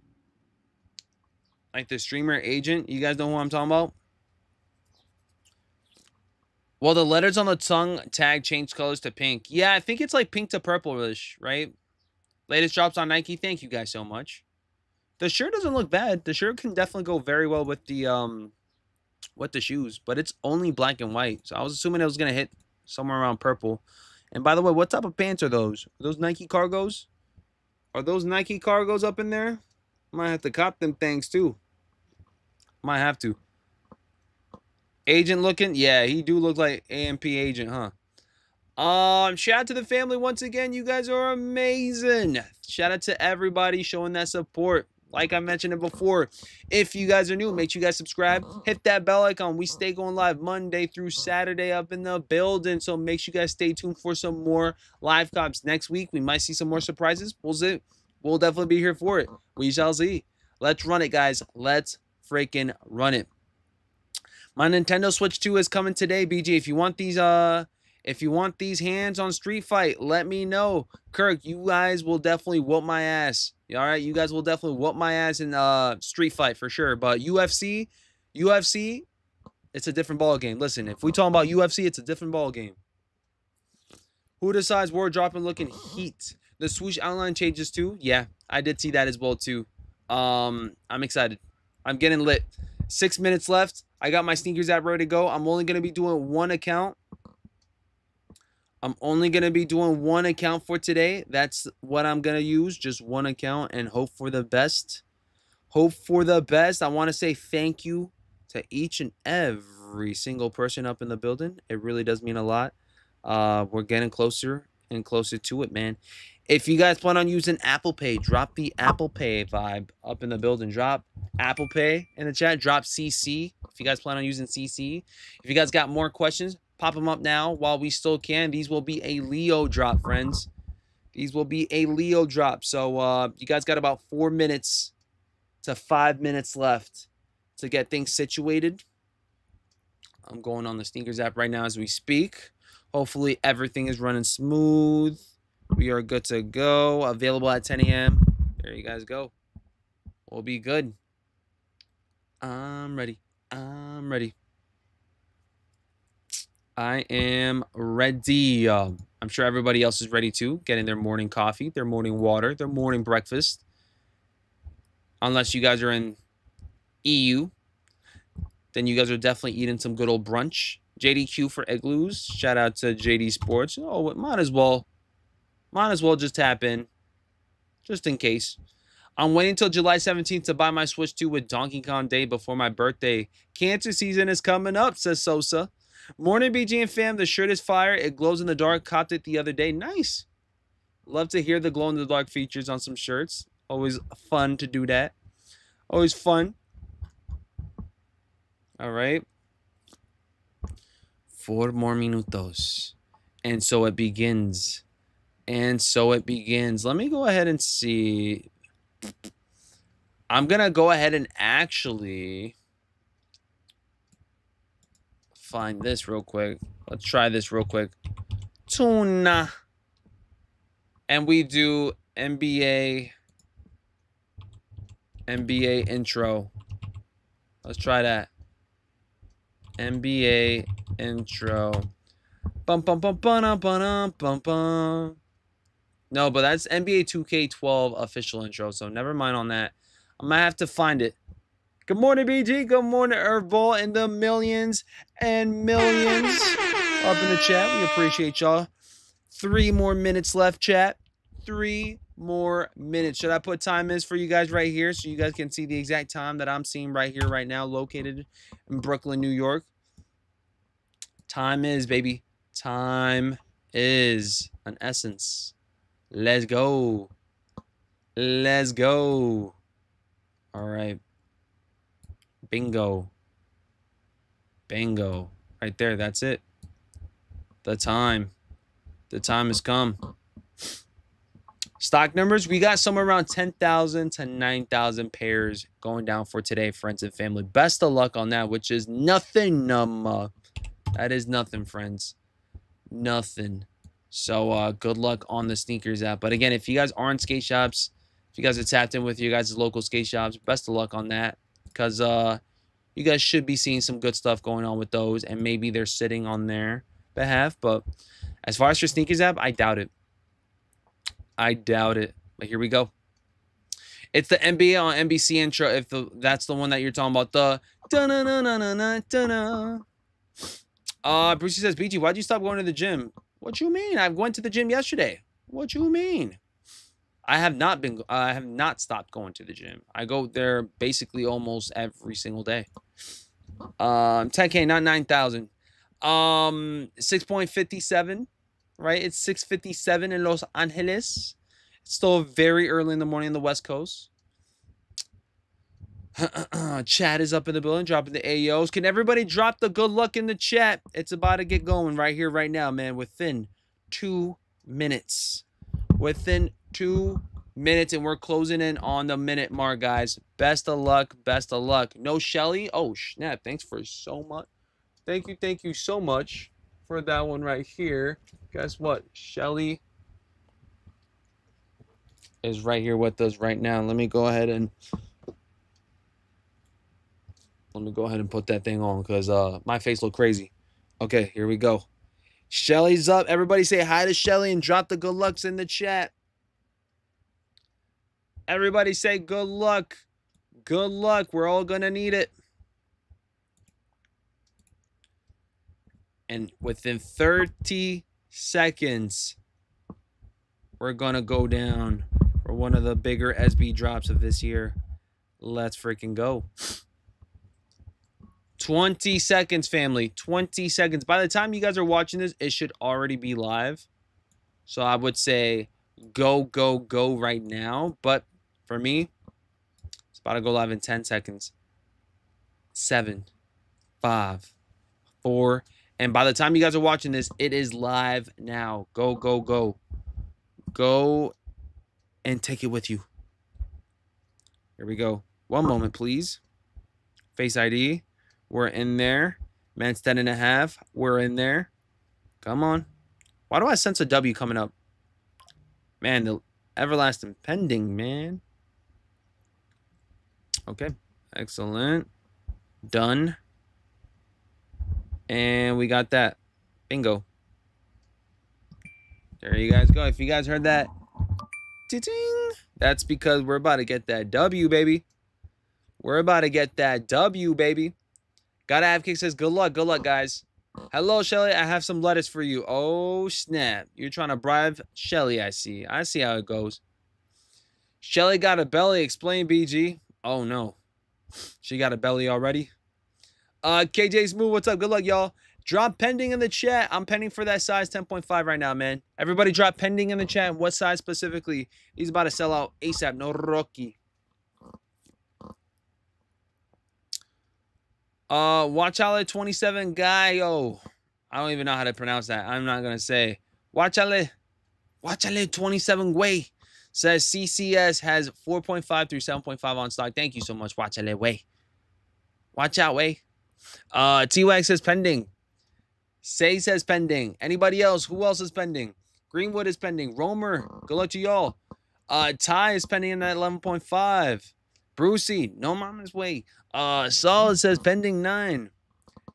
Like the streamer Agent? You guys know who I'm talking about? Well, the letters on the tongue tag changed colors to pink. Yeah, I think it's like pink to purplish, right? Latest drops on Nike. Thank you guys so much. The shirt doesn't look bad. The shirt can definitely go very well with the shoes, but it's only black and white. So I was assuming it was gonna hit somewhere around purple. And by the way, what type of pants are those? Are those Nike cargos? Are those Nike cargos up in there? Might have to cop them things too. Might have to. Agent looking? Yeah, he do look like AMP agent, huh? Shout out to the family once again. You guys are amazing. Shout out to everybody showing that support. Like I mentioned it before, if you guys are new, make sure you guys subscribe. Hit that bell icon. We stay going live Monday through Saturday up in the building. So make sure you guys stay tuned for some more live comps next week. We might see some more surprises. We'll see. We'll definitely be here for it. We shall see. Let's run it, guys. Let's freaking run it. My Nintendo Switch 2 is coming today, BG. If you want these hands on Street Fight, let me know. Kirk, you guys will definitely whoop my ass. All right, you guys will definitely whoop my ass in Street Fight for sure. But UFC, it's a different ball game. Listen, if we talk about UFC, it's a different ball game. Who decides war dropping looking heat? The swoosh outline changes too. Yeah, I did see that as well too. I'm excited. I'm getting lit. 6 minutes left. I got my sneakers app ready to go. I'm only gonna be doing one account. I'm only going to be doing one account for today. That's what I'm going to use. Just one account and hope for the best. Hope for the best. I want to say thank you to each and every single person up in the building. It really does mean a lot. We're getting closer and closer to it, man. If you guys plan on using Apple Pay, drop the Apple Pay vibe up in the building. Drop Apple Pay in the chat. Drop CC if you guys plan on using CC. If you guys got more questions, pop them up now while we still can. These will be a Leo drop, friends. These will be a Leo drop. So you guys got about 4 minutes to 5 minutes left to get things situated. I'm going on the sneakers app right now as we speak. Hopefully everything is running smooth. We are good to go. Available at 10 a.m. There you guys go. We'll be good. I'm ready. I'm ready. I am ready. I'm sure everybody else is ready too. Getting their morning coffee, their morning water, their morning breakfast. Unless you guys are in EU, then you guys are definitely eating some good old brunch. JDQ for igloos. Shout out to JD Sports. Oh, might as well just tap in, just in case. I'm waiting until July 17th to buy my Switch 2 with Donkey Kong Day before my birthday. Cancer season is coming up, says Sosa. Morning, BG and fam. The shirt is fire. It glows in the dark. Copped it the other day. Nice. Love to hear the glow in the dark features on some shirts. Always fun to do that. Always fun. All right. 4 more minutos. And so it begins. And so it begins. Let me go ahead and see. I'm going to go ahead and actually find this real quick. Let's try this real quick. Tuna. And we do NBA intro. Let's try that. NBA intro. Bum bum bum bum bum bum bum. No, but that's NBA 2K12 official intro, so never mind on that. I might have to find it. Good morning, BG. Good morning, Earthball, and the millions and millions up in the chat. We appreciate y'all. 3 more minutes left, chat. 3 more minutes. Should I put time is for you guys right here so you guys can see the exact time that I'm seeing right here, right now, located in Brooklyn, New York? Time is, baby. Time is an essence. Let's go. Let's go. All right. Bingo. Bingo. Right there. That's it. The time. The time has come. Stock numbers. We got somewhere around 10,000 to 9,000 pairs going down for today, friends and family. Best of luck on that, which is nothing. That is nothing, friends. Nothing. So good luck on the sneakers app. But again, if you guys are in skate shops, if you guys are tapped in with your guys' local skate shops, best of luck on that. Because you guys should be seeing some good stuff going on with those. And maybe they're sitting on their behalf. But as far as your sneakers app, I doubt it. I doubt it. But here we go. It's the NBA on NBC intro. If that's the one that you're talking about. The da-na-na-na-na-na-na. Brucey says, BG, why'd you stop going to the gym? What you mean? I went to the gym yesterday. What you mean? I have not stopped going to the gym. I go there basically almost every single day. 10K, not 9,000. 6.57, right? It's 6:57 in Los Angeles. It's still very early in the morning on the West Coast. Chat is up in the building, dropping the AOs. Can everybody drop the good luck in the chat? It's about to get going right here, right now, man. Within 2 minutes. Within 2 minutes, and we're closing in on the minute mark, guys. Best of luck. Best of luck. No Shelly. Oh, snap. Thanks for so much. Thank you so much for that one right here. Guess what? Shelly is right here with us right now. Let me go ahead and put that thing on because my face look crazy. Okay, here we go. Shelly's up. Everybody say hi to Shelly and drop the good lucks in the chat. Everybody say good luck. Good luck. We're all gonna need it. And within 30 seconds, we're gonna go down for one of the bigger SB drops of this year. Let's freaking go. 20 seconds, family. 20 seconds. By the time you guys are watching this, it should already be live. So I would say go, go, go right now. But for me, it's about to go live in 10 seconds. 7, 5, 4. And by the time you guys are watching this, it is live now. Go, go, go. Go and take it with you. Here we go. One moment, please. Face ID. We're in there. Man's 10.5. We're in there. Come on. Why do I sense a W coming up? Man, the everlasting pending, man. Okay. Excellent. Done. And we got that. Bingo. There you guys go. If you guys heard that, ting, that's because we're about to get that W, baby. We're about to get that W, baby. Gotta have kick says, good luck, guys. Hello, Shelly. I have some lettuce for you. Oh, snap. You're trying to bribe Shelly, I see. I see how it goes. Shelly got a belly. Explain, BG. Oh, no. She got a belly already. KJ Smooth, what's up? Good luck, y'all. Drop pending in the chat. I'm pending for that size 10.5 right now, man. Everybody drop pending in the chat. What size specifically? He's about to sell out ASAP. No Rocky. Watch out 27 guy. Yo, I don't even know how to pronounce that. I'm not gonna say. Watch out 27 way. Says CCS has 4.5 through 7.5 on stock. Thank you so much. Watch out way. Watch out way. T-Wag says pending. Say says pending. Anybody else? Who else is pending? Greenwood is pending. Romer, good luck to y'all. Ty is pending in that 11.5. Brucey, no mama's way. Solid says pending 9.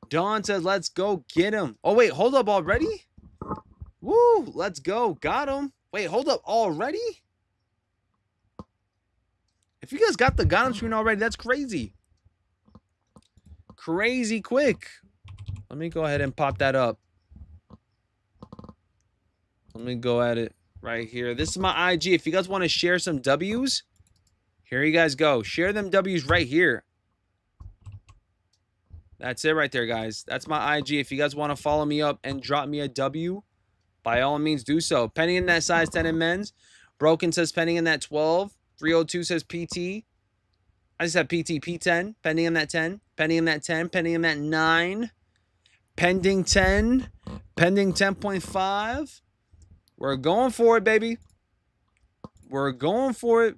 Dawn says let's go get him. Oh wait, hold up already? Woo, let's go. Got him. Wait, hold up already? If you guys got the got him screen already, that's crazy. Crazy quick. Let me go ahead and pop that up. Let me go at it right here. This is my IG. If you guys want to share some W's, here you guys go. Share them W's right here. That's it right there, guys. That's my IG. If you guys want to follow me up and drop me a W, by all means do so. Pending in that size 10 in men's. Broken says pending in that 12. 302 says PT. I just have PT, P10. Pending in that 10. Pending in that 10. Pending in that 9. Pending 10. Pending 10.5. We're going for it, baby. We're going for it.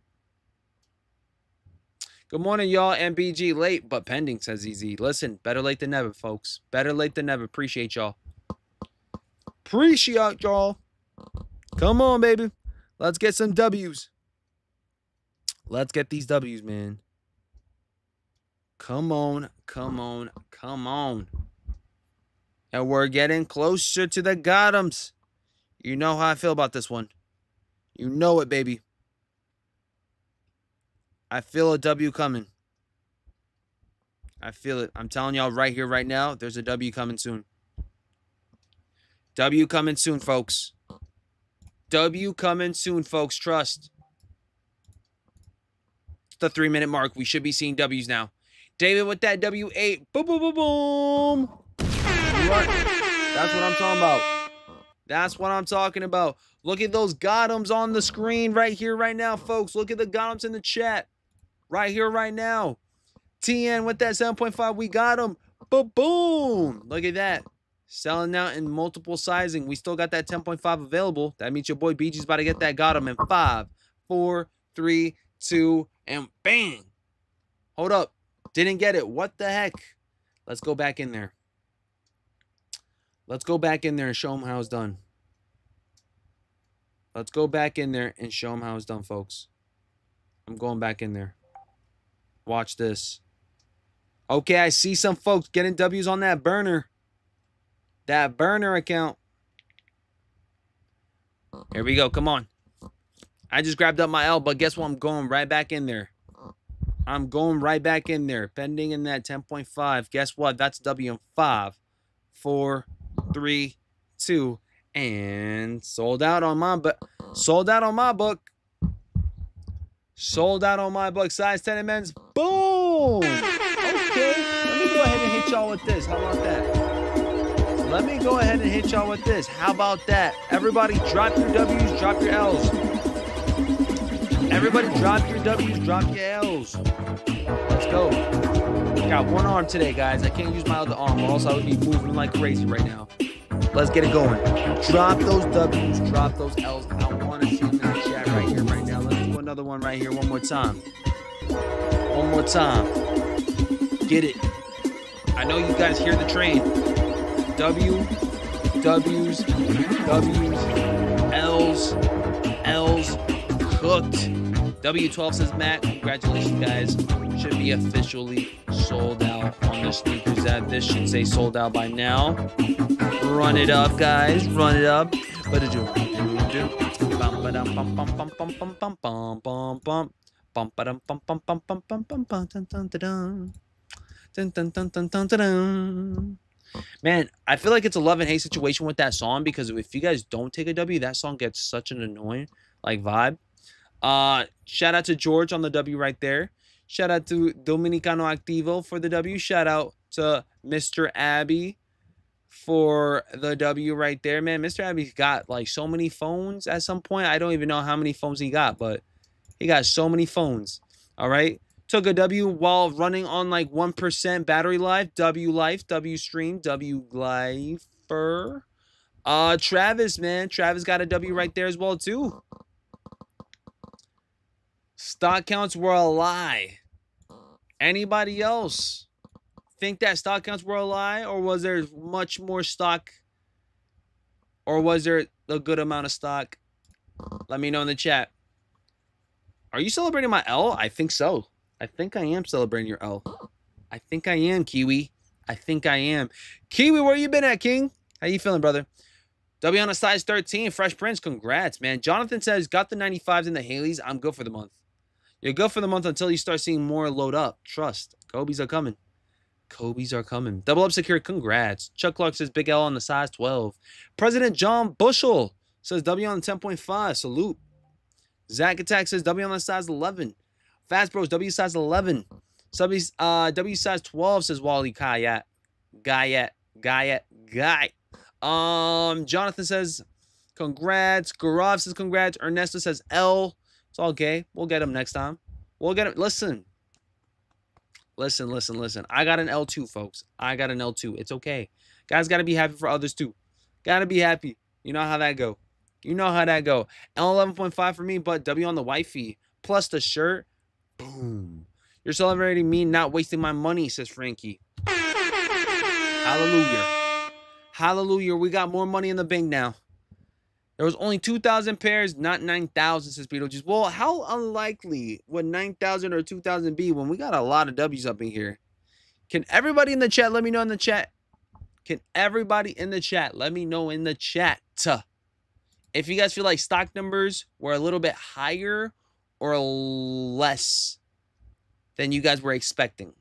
Good morning, y'all. MBG late, but pending, says EZ. Listen, better late than never, folks. Better late than never. Appreciate y'all. Appreciate y'all. Come on, baby. Let's get some W's. Let's get these W's, man. Come on, come on, come on. And we're getting closer to the Gothams. You know how I feel about this one. You know it, baby. I feel a W coming. I feel it. I'm telling y'all right here, right now, there's a W coming soon. W coming soon, folks. W coming soon, folks. Trust. It's the 3-minute mark. We should be seeing W's now. David with that W8. Boom, boom, boom, boom. That's what I'm talking about. That's what I'm talking about. Look at those Gotham's on the screen right here, right now, folks. Look at the Gotham's in the chat. Right here, right now. TN with that 7.5. We got him. Boom. Look at that. Selling out in multiple sizing. We still got that 10.5 available. That means your boy BG's about to get that. Got him in 5, 4, 3, 2, and bang. Hold up. Didn't get it. What the heck? Let's go back in there. Let's go back in there and show them how it's done. Let's go back in there and show them how it's done, folks. I'm going back in there. Watch this. Okay, I see some folks getting W's on that burner. That burner account. Here we go. Come on. I just grabbed up my L, but guess what? I'm going right back in there. I'm going right back in there. Pending in that 10.5. Guess what? That's W in 5, 4, 3, 2, and sold out on my book. Sold out on my book. Sold out on my book. Size 10 and men's. Boom. Okay. Let me go ahead and hit y'all with this. How about that? Let me go ahead and hit y'all with this. How about that? Everybody drop your W's, drop your L's. Everybody drop your W's, drop your L's. Let's go. Got one arm today, guys. I can't use my other arm, or else I would be moving like crazy right now. Let's get it going. Drop those W's, drop those L's. I want to see them in the chat right here, right now. Let's do another one right here one more time. One more time. Get it. I know you guys hear the train. W, W's, W's, L's, L's, cooked. W12 says Matt, congratulations guys. Should be officially sold out on the sneakers. That this should say sold out by now. Run it up, guys. Run it up. Man, I feel like it's a love and hate situation with that song, because if you guys don't take a W, that song gets such an annoying vibe. Shout out to George on the W right there. Shout out to Dominicano Activo for the W. Shout out to Mr. Abby for the W right there. Man, Mr. Abby's got like so many phones at some point. I don't even know how many phones he got, but he got so many phones. All right. Took a W while running on like 1% battery life. W life, W stream, W lifer. Travis, man. Travis got a W right there as well, too. Stock counts were a lie. Anybody else think that stock counts were a lie? Or was there much more stock? Or was there a good amount of stock? Let me know in the chat. Are you celebrating my L? I think so. I think I am celebrating your L. I think I am, Kiwi. I think I am. Kiwi, where you been at, King? How you feeling, brother? W on a size 13. Fresh Prince, congrats, man. Jonathan says, got the 95s and the Haleys. I'm good for the month. You're good for the month until you start seeing more load up. Trust. Kobe's are coming. Kobe's are coming. Double up secure. Congrats. Chuck Clark says big L on the size 12. President John Bushel says W on the 10.5. Salute. Zach Attack says W on the size 11. Fast Bros, W size 11. W size 12 says Wally Kayat. Guy. Jonathan says congrats. Gaurav says congrats. Ernesto says L. It's all okay. We'll get him next time. We'll get him. Listen. I got an L2, folks. I got an L2. It's okay. Guys got to be happy for others too. Got to be happy. You know how that go. L11.5 for me, but W on the wifey. Plus the shirt. Boom. You're celebrating me not wasting my money, says Frankie. Hallelujah. We got more money in the bank now. There was only 2,000 pairs, not 9,000, says Beetlejuice. Well, how unlikely would 9,000 or 2,000 be when we got a lot of W's up in here? Can everybody in the chat let me know in the chat? Let me know in the chat if you guys feel like stock numbers were a little bit higher or less than you guys were expecting.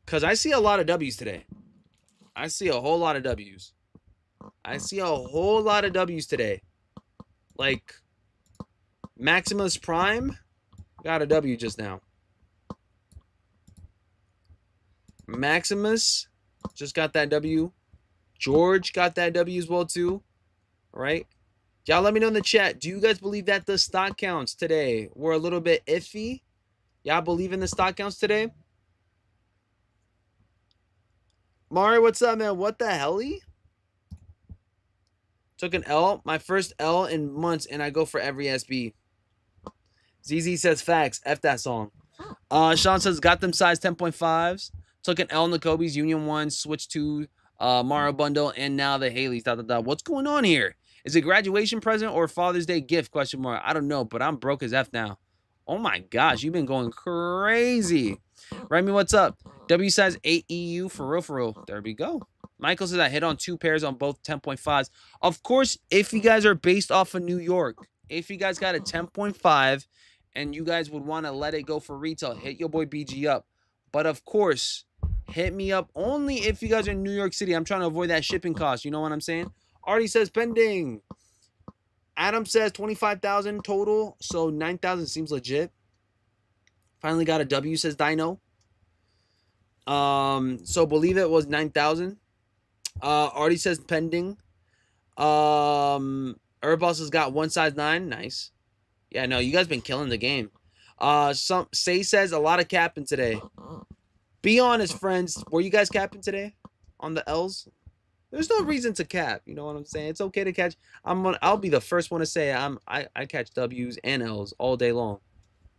Because I see a lot of W's today. I see a whole lot of W's. I see a whole lot of W's today. Like, Maximus Prime got a W just now. Maximus just got that W. George got that W as well, too. All right. Y'all let me know in the chat. Do you guys believe that the stock counts today were a little bit iffy? Y'all believe in the stock counts today? Mario, what's up, man? What the hell? Took an L. My first L in months, and I go for every SB. ZZ says facts. F that song. Sean says got them size 10.5s. Took an L in the Kobe's Union 1. Switched to Mario Bundle, and now the Haley's. What's going on here? Is it graduation present or Father's Day gift? Question mark. I don't know, but I'm broke as F now. Oh my gosh, you've been going crazy. Remy, what's up? W size 8 EU for real, for real. There we go. Michael says I hit on 2 pairs on both 10.5s. Of course, if you guys are based off of New York, if you guys got a 10.5 and you guys would want to let it go for retail, hit your boy BG up. But of course, hit me up only if you guys are in New York City. I'm trying to avoid that shipping cost. You know what I'm saying? Artie says pending. Adam says 25,000 total, so 9,000 seems legit. Finally got a W, says Dino. So believe it was 9,000. Artie says pending. Herboss has got 1 size 9. Nice. Yeah, no, you guys been killing the game. Say says a lot of capping today. Be honest, friends. Were you guys capping today on the L's? There's no reason to cap. You know what I'm saying? It's okay to catch. I'll be the first one to say I catch W's and L's all day long.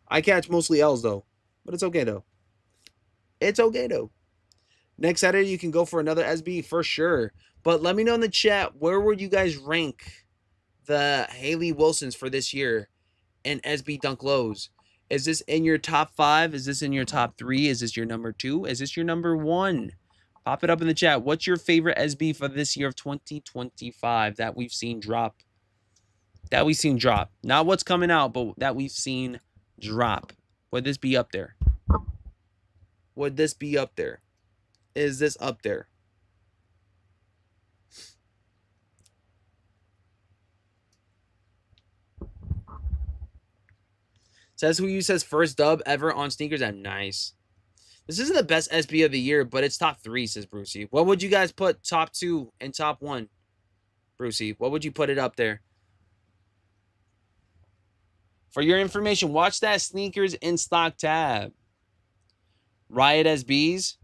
I catch mostly L's though, but it's okay though. It's okay though. Next Saturday you can go for another SB for sure. But let me know in the chat, where would you guys rank the Haley Wilsons for this year in SB Dunk Lows? Is this in your top 5? Is this in your top 3? Is this your number 2? Is this your number 1? Pop it up in the chat. What's your favorite SB for this year of 2025 that we've seen drop? That we've seen drop. Not what's coming out, but that we've seen drop. Would this be up there? Would this be up there? Is this up there? Says who you says first dub ever on sneakers. I'm nice. This isn't the best SB of the year, but it's top 3, says Brucey. What would you guys put top 2 and top 1? Brucey, what would you put it up there? For your information, watch that sneakers in stock tab. Riot SBs.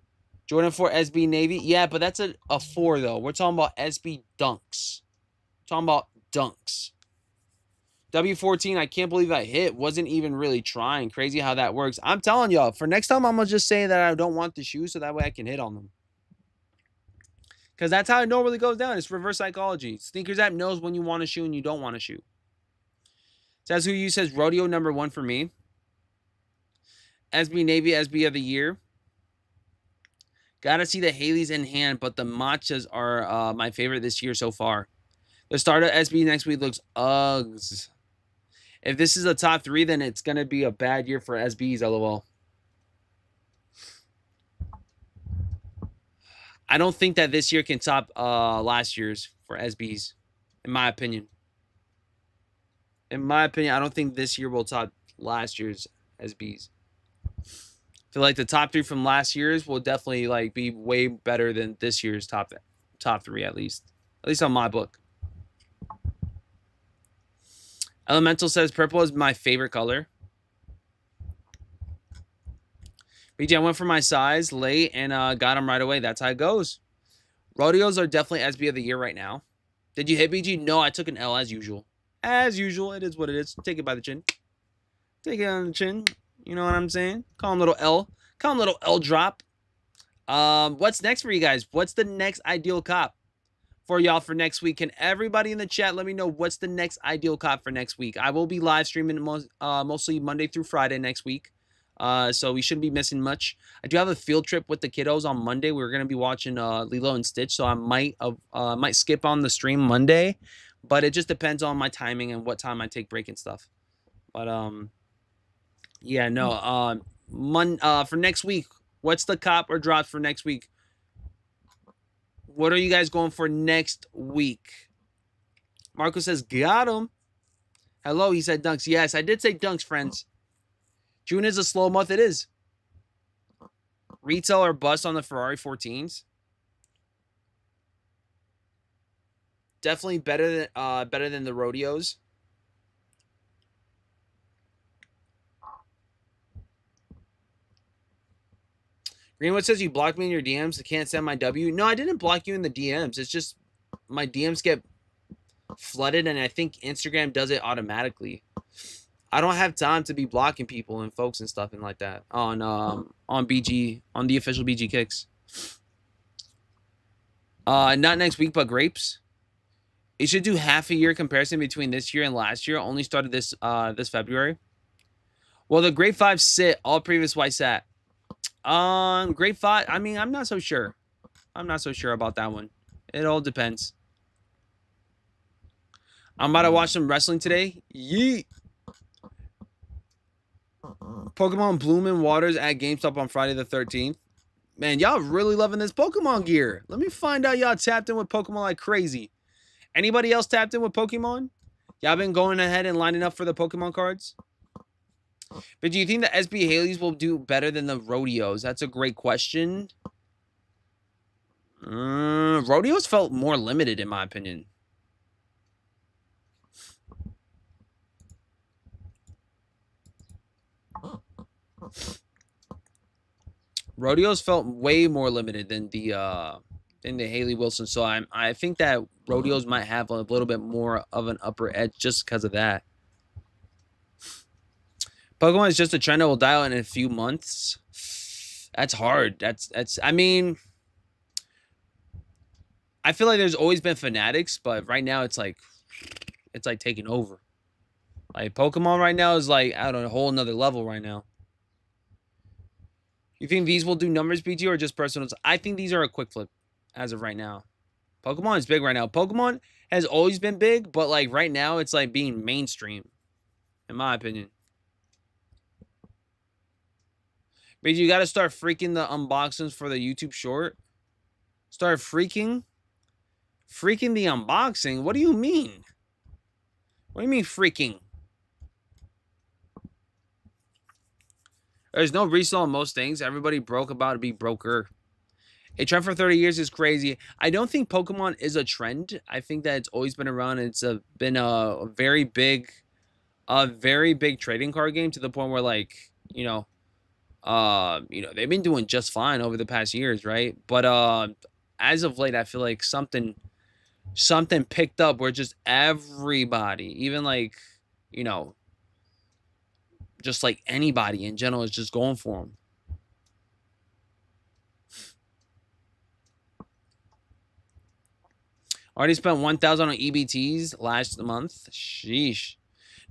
Jordan 4 SB Navy. Yeah, but that's a 4, though. We're talking about SB Dunks. Talking about Dunks. W14, I can't believe I hit. Wasn't even really trying. Crazy how that works. I'm telling y'all, for next time, I'm going to just say that I don't want the shoes so that way I can hit on them. Because that's how it normally goes down. It's reverse psychology. Sneakers app knows when you want a shoe and you don't want a shoe. Says who you says rodeo number 1 for me. SB Navy, SB of the year. Gotta see the Haley's in hand, but the matchas are my favorite this year so far. The starter SB next week looks Uggs. If this is a top 3, then it's going to be a bad year for SBs, LOL. I don't think that this year can top last year's for SBs, in my opinion. In my opinion, I don't think this year will top last year's SBs. I feel like the top 3 from last year's will definitely like be way better than this year's top 3 at least on my book. Elemental says purple is my favorite color. BG, I went for my size late and got them right away. That's how it goes. Rodeos are definitely SB of the year right now. Did you hit BG? No, I took an L as usual. As usual, it is what it is. Take it by the chin. Take it on the chin. You know what I'm saying? Call him little L. Call him little L drop. What's next for you guys? What's the next ideal cop for y'all for next week? Can everybody in the chat let me know what's the next ideal cop for next week? I will be live streaming mostly Monday through Friday next week. So we shouldn't be missing much. I do have a field trip with the kiddos on Monday. We're going to be watching Lilo and Stitch, so I might skip on the stream Monday, but it just depends on my timing and what time I take break and stuff. But yeah, no. For next week, what's the cop or drops for next week? What are you guys going for next week? Marco says, got him. Hello, he said dunks. Yes, I did say dunks, friends. June is a slow month. It is. Retail or bust on the Ferrari 14s. Definitely better than the rodeos. Greenwood says you blocked me in your DMs. I can't send my W. No, I didn't block you in the DMs. It's just my DMs get flooded, and I think Instagram does it automatically. I don't have time to be blocking people and folks and stuff and like that on BG, on the official BG kicks. Not next week, but grapes. It should do half a year comparison between this year and last year. Only started this February. Well, the grade 5 sit. All previous white sat. Grade 5. I mean, I'm not so sure. I'm not so sure about that one. It all depends. I'm about to watch some wrestling today. Yeet. Pokemon Bloom Waters at GameStop on Friday the 13th. Man, y'all really loving this Pokemon gear. Let me find out y'all tapped in with Pokemon like crazy. Anybody else tapped in with Pokemon? Y'all been going ahead and lining up for the Pokemon cards? But do you think the SB Haleys will do better than the rodeos? That's a great question. Rodeos felt more limited in my opinion. Rodeos felt way more limited than the Haley Wilson. So I think that rodeos might have a little bit more of an upper edge just because of that. Pokemon is just a trend that will die out in a few months. That's hard. That's I mean, I feel like there's always been fanatics, but right now it's like taking over. Like Pokemon right now is like out on a whole nother level right now. You think these will do numbers, BG, or just personals? I think these are a quick flip as of right now. Pokemon is big right now. Pokemon has always been big, but like right now it's like being mainstream, in my opinion. BG, you got to start freaking the unboxings for the YouTube short. Start freaking the unboxing? What do you mean? What do you mean freaking? There's no resale on most things. Everybody broke about to be broker. A trend for 30 years is crazy. I don't think Pokemon is a trend. I think that it's always been around. It's been a very big trading card game to the point where like, they've been doing just fine over the past years, right? But as of late, I feel like something picked up where just everybody, even like, just like anybody in general is just going for them. Already spent 1,000 on EBTs last month. Sheesh.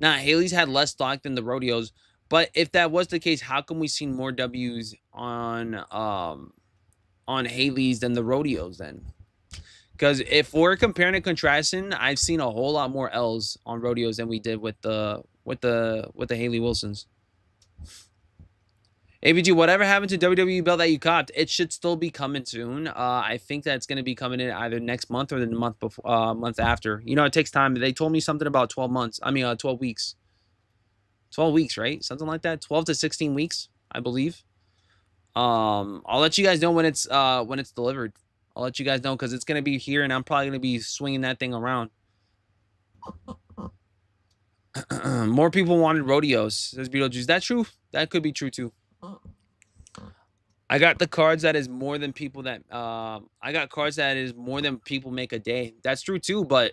Now, Haley's had less stock than the rodeos, but if that was the case, how come we seen more W's on Haley's than the rodeos then? Because if we're comparing and contrasting, I've seen a whole lot more L's on rodeos than we did with the Haley Wilsons. AVG, whatever happened to WWE belt that you copped, it should still be coming soon. I think that's going to be coming in either next month or the month before, month after. It takes time. They told me something about 12 months. I mean, 12 weeks. 12 weeks, right? Something like that. 12 to 16 weeks, I believe. I'll let you guys know when it's delivered. I'll let you guys know because it's going to be here, and I'm probably going to be swinging that thing around. More people wanted rodeos, says Beetlejuice. Is that true? That could be true, too. I got the cards that is more than people that I got cards that is more than people make a day. That's true too, but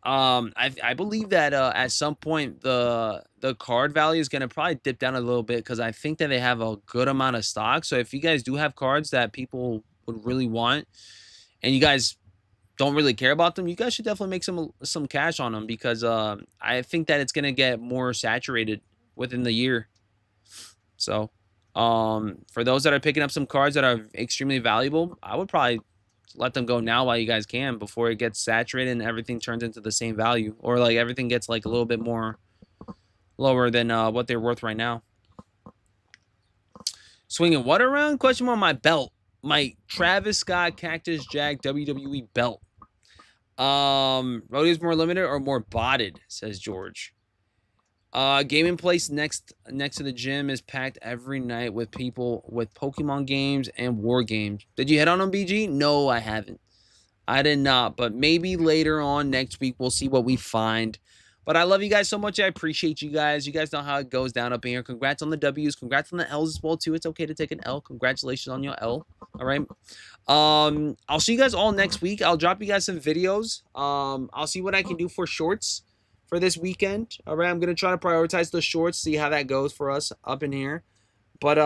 I believe that at some point the card value is gonna probably dip down a little bit because I think that they have a good amount of stock. So if you guys do have cards that people would really want and you guys don't really care about them, you guys should definitely make some cash on them because I think that it's gonna get more saturated within the year. So for those that are picking up some cards that are extremely valuable, I would probably let them go now while you guys can before it gets saturated and everything turns into the same value or like everything gets like a little bit more lower than what they're worth right now. Swinging what around? Question on my belt. my Travis Scott Cactus Jack WWE belt. Rodeo's more limited or more botted, says George. Gaming place next to the gym is packed every night with people with Pokemon games and war games. Did you head on BG? No, I haven't. I did not, but maybe later on next week we'll see what we find. But I love you guys so much. I appreciate you guys. You guys know how it goes down up in here. Congrats on the W's. Congrats on the L's as well, too. It's okay to take an L. Congratulations on your L. All right. I'll see you guys all next week. I'll drop you guys some videos. I'll see what I can do for shorts for this weekend. All right. I'm going to try to prioritize the shorts, see how that goes for us up in here. But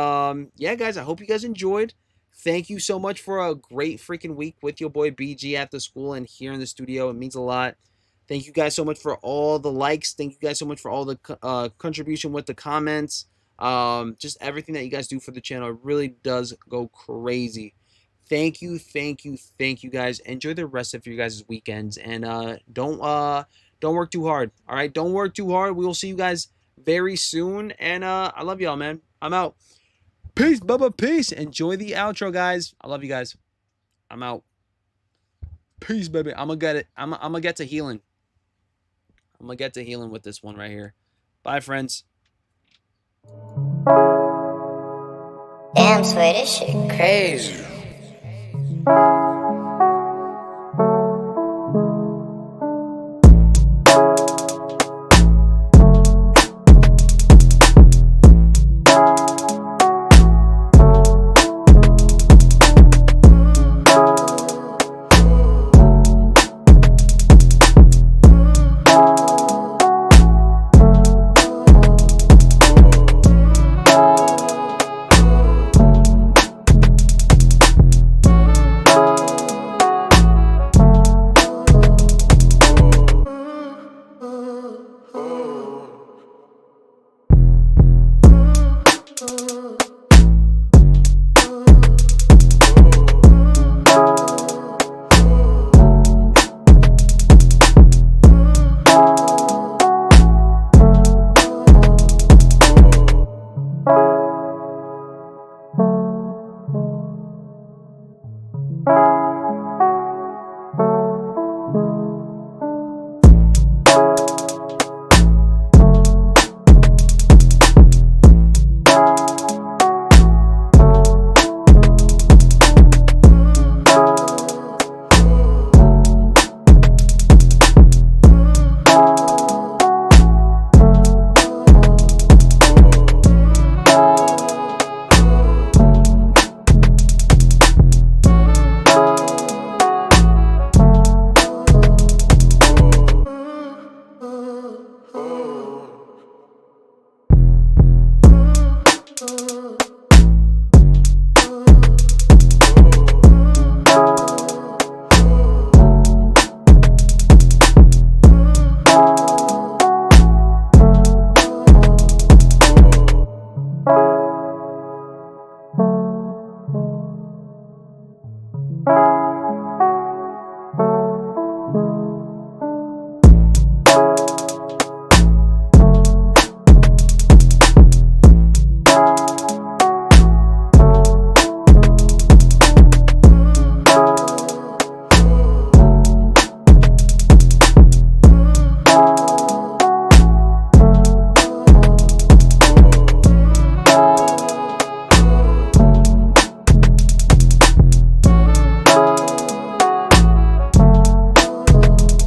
yeah, guys, I hope you guys enjoyed. Thank you so much for a great freaking week with your boy BG at the school and here in the studio. It means a lot. Thank you guys so much for all the likes. Thank you guys so much for all the contribution with the comments. Just everything that you guys do for the channel. It really does go crazy. Thank you, thank you, thank you guys. Enjoy the rest of your guys' weekends. And don't work too hard. All right, don't work too hard. We will see you guys very soon. And I love y'all, man. I'm out. Peace, Bubba. Peace. Enjoy the outro, guys. I love you guys. I'm out. Peace, baby. I'm gonna get to healing. I'm gonna get to healing with this one right here. Bye, friends. Damn, Sway, this shit crazy.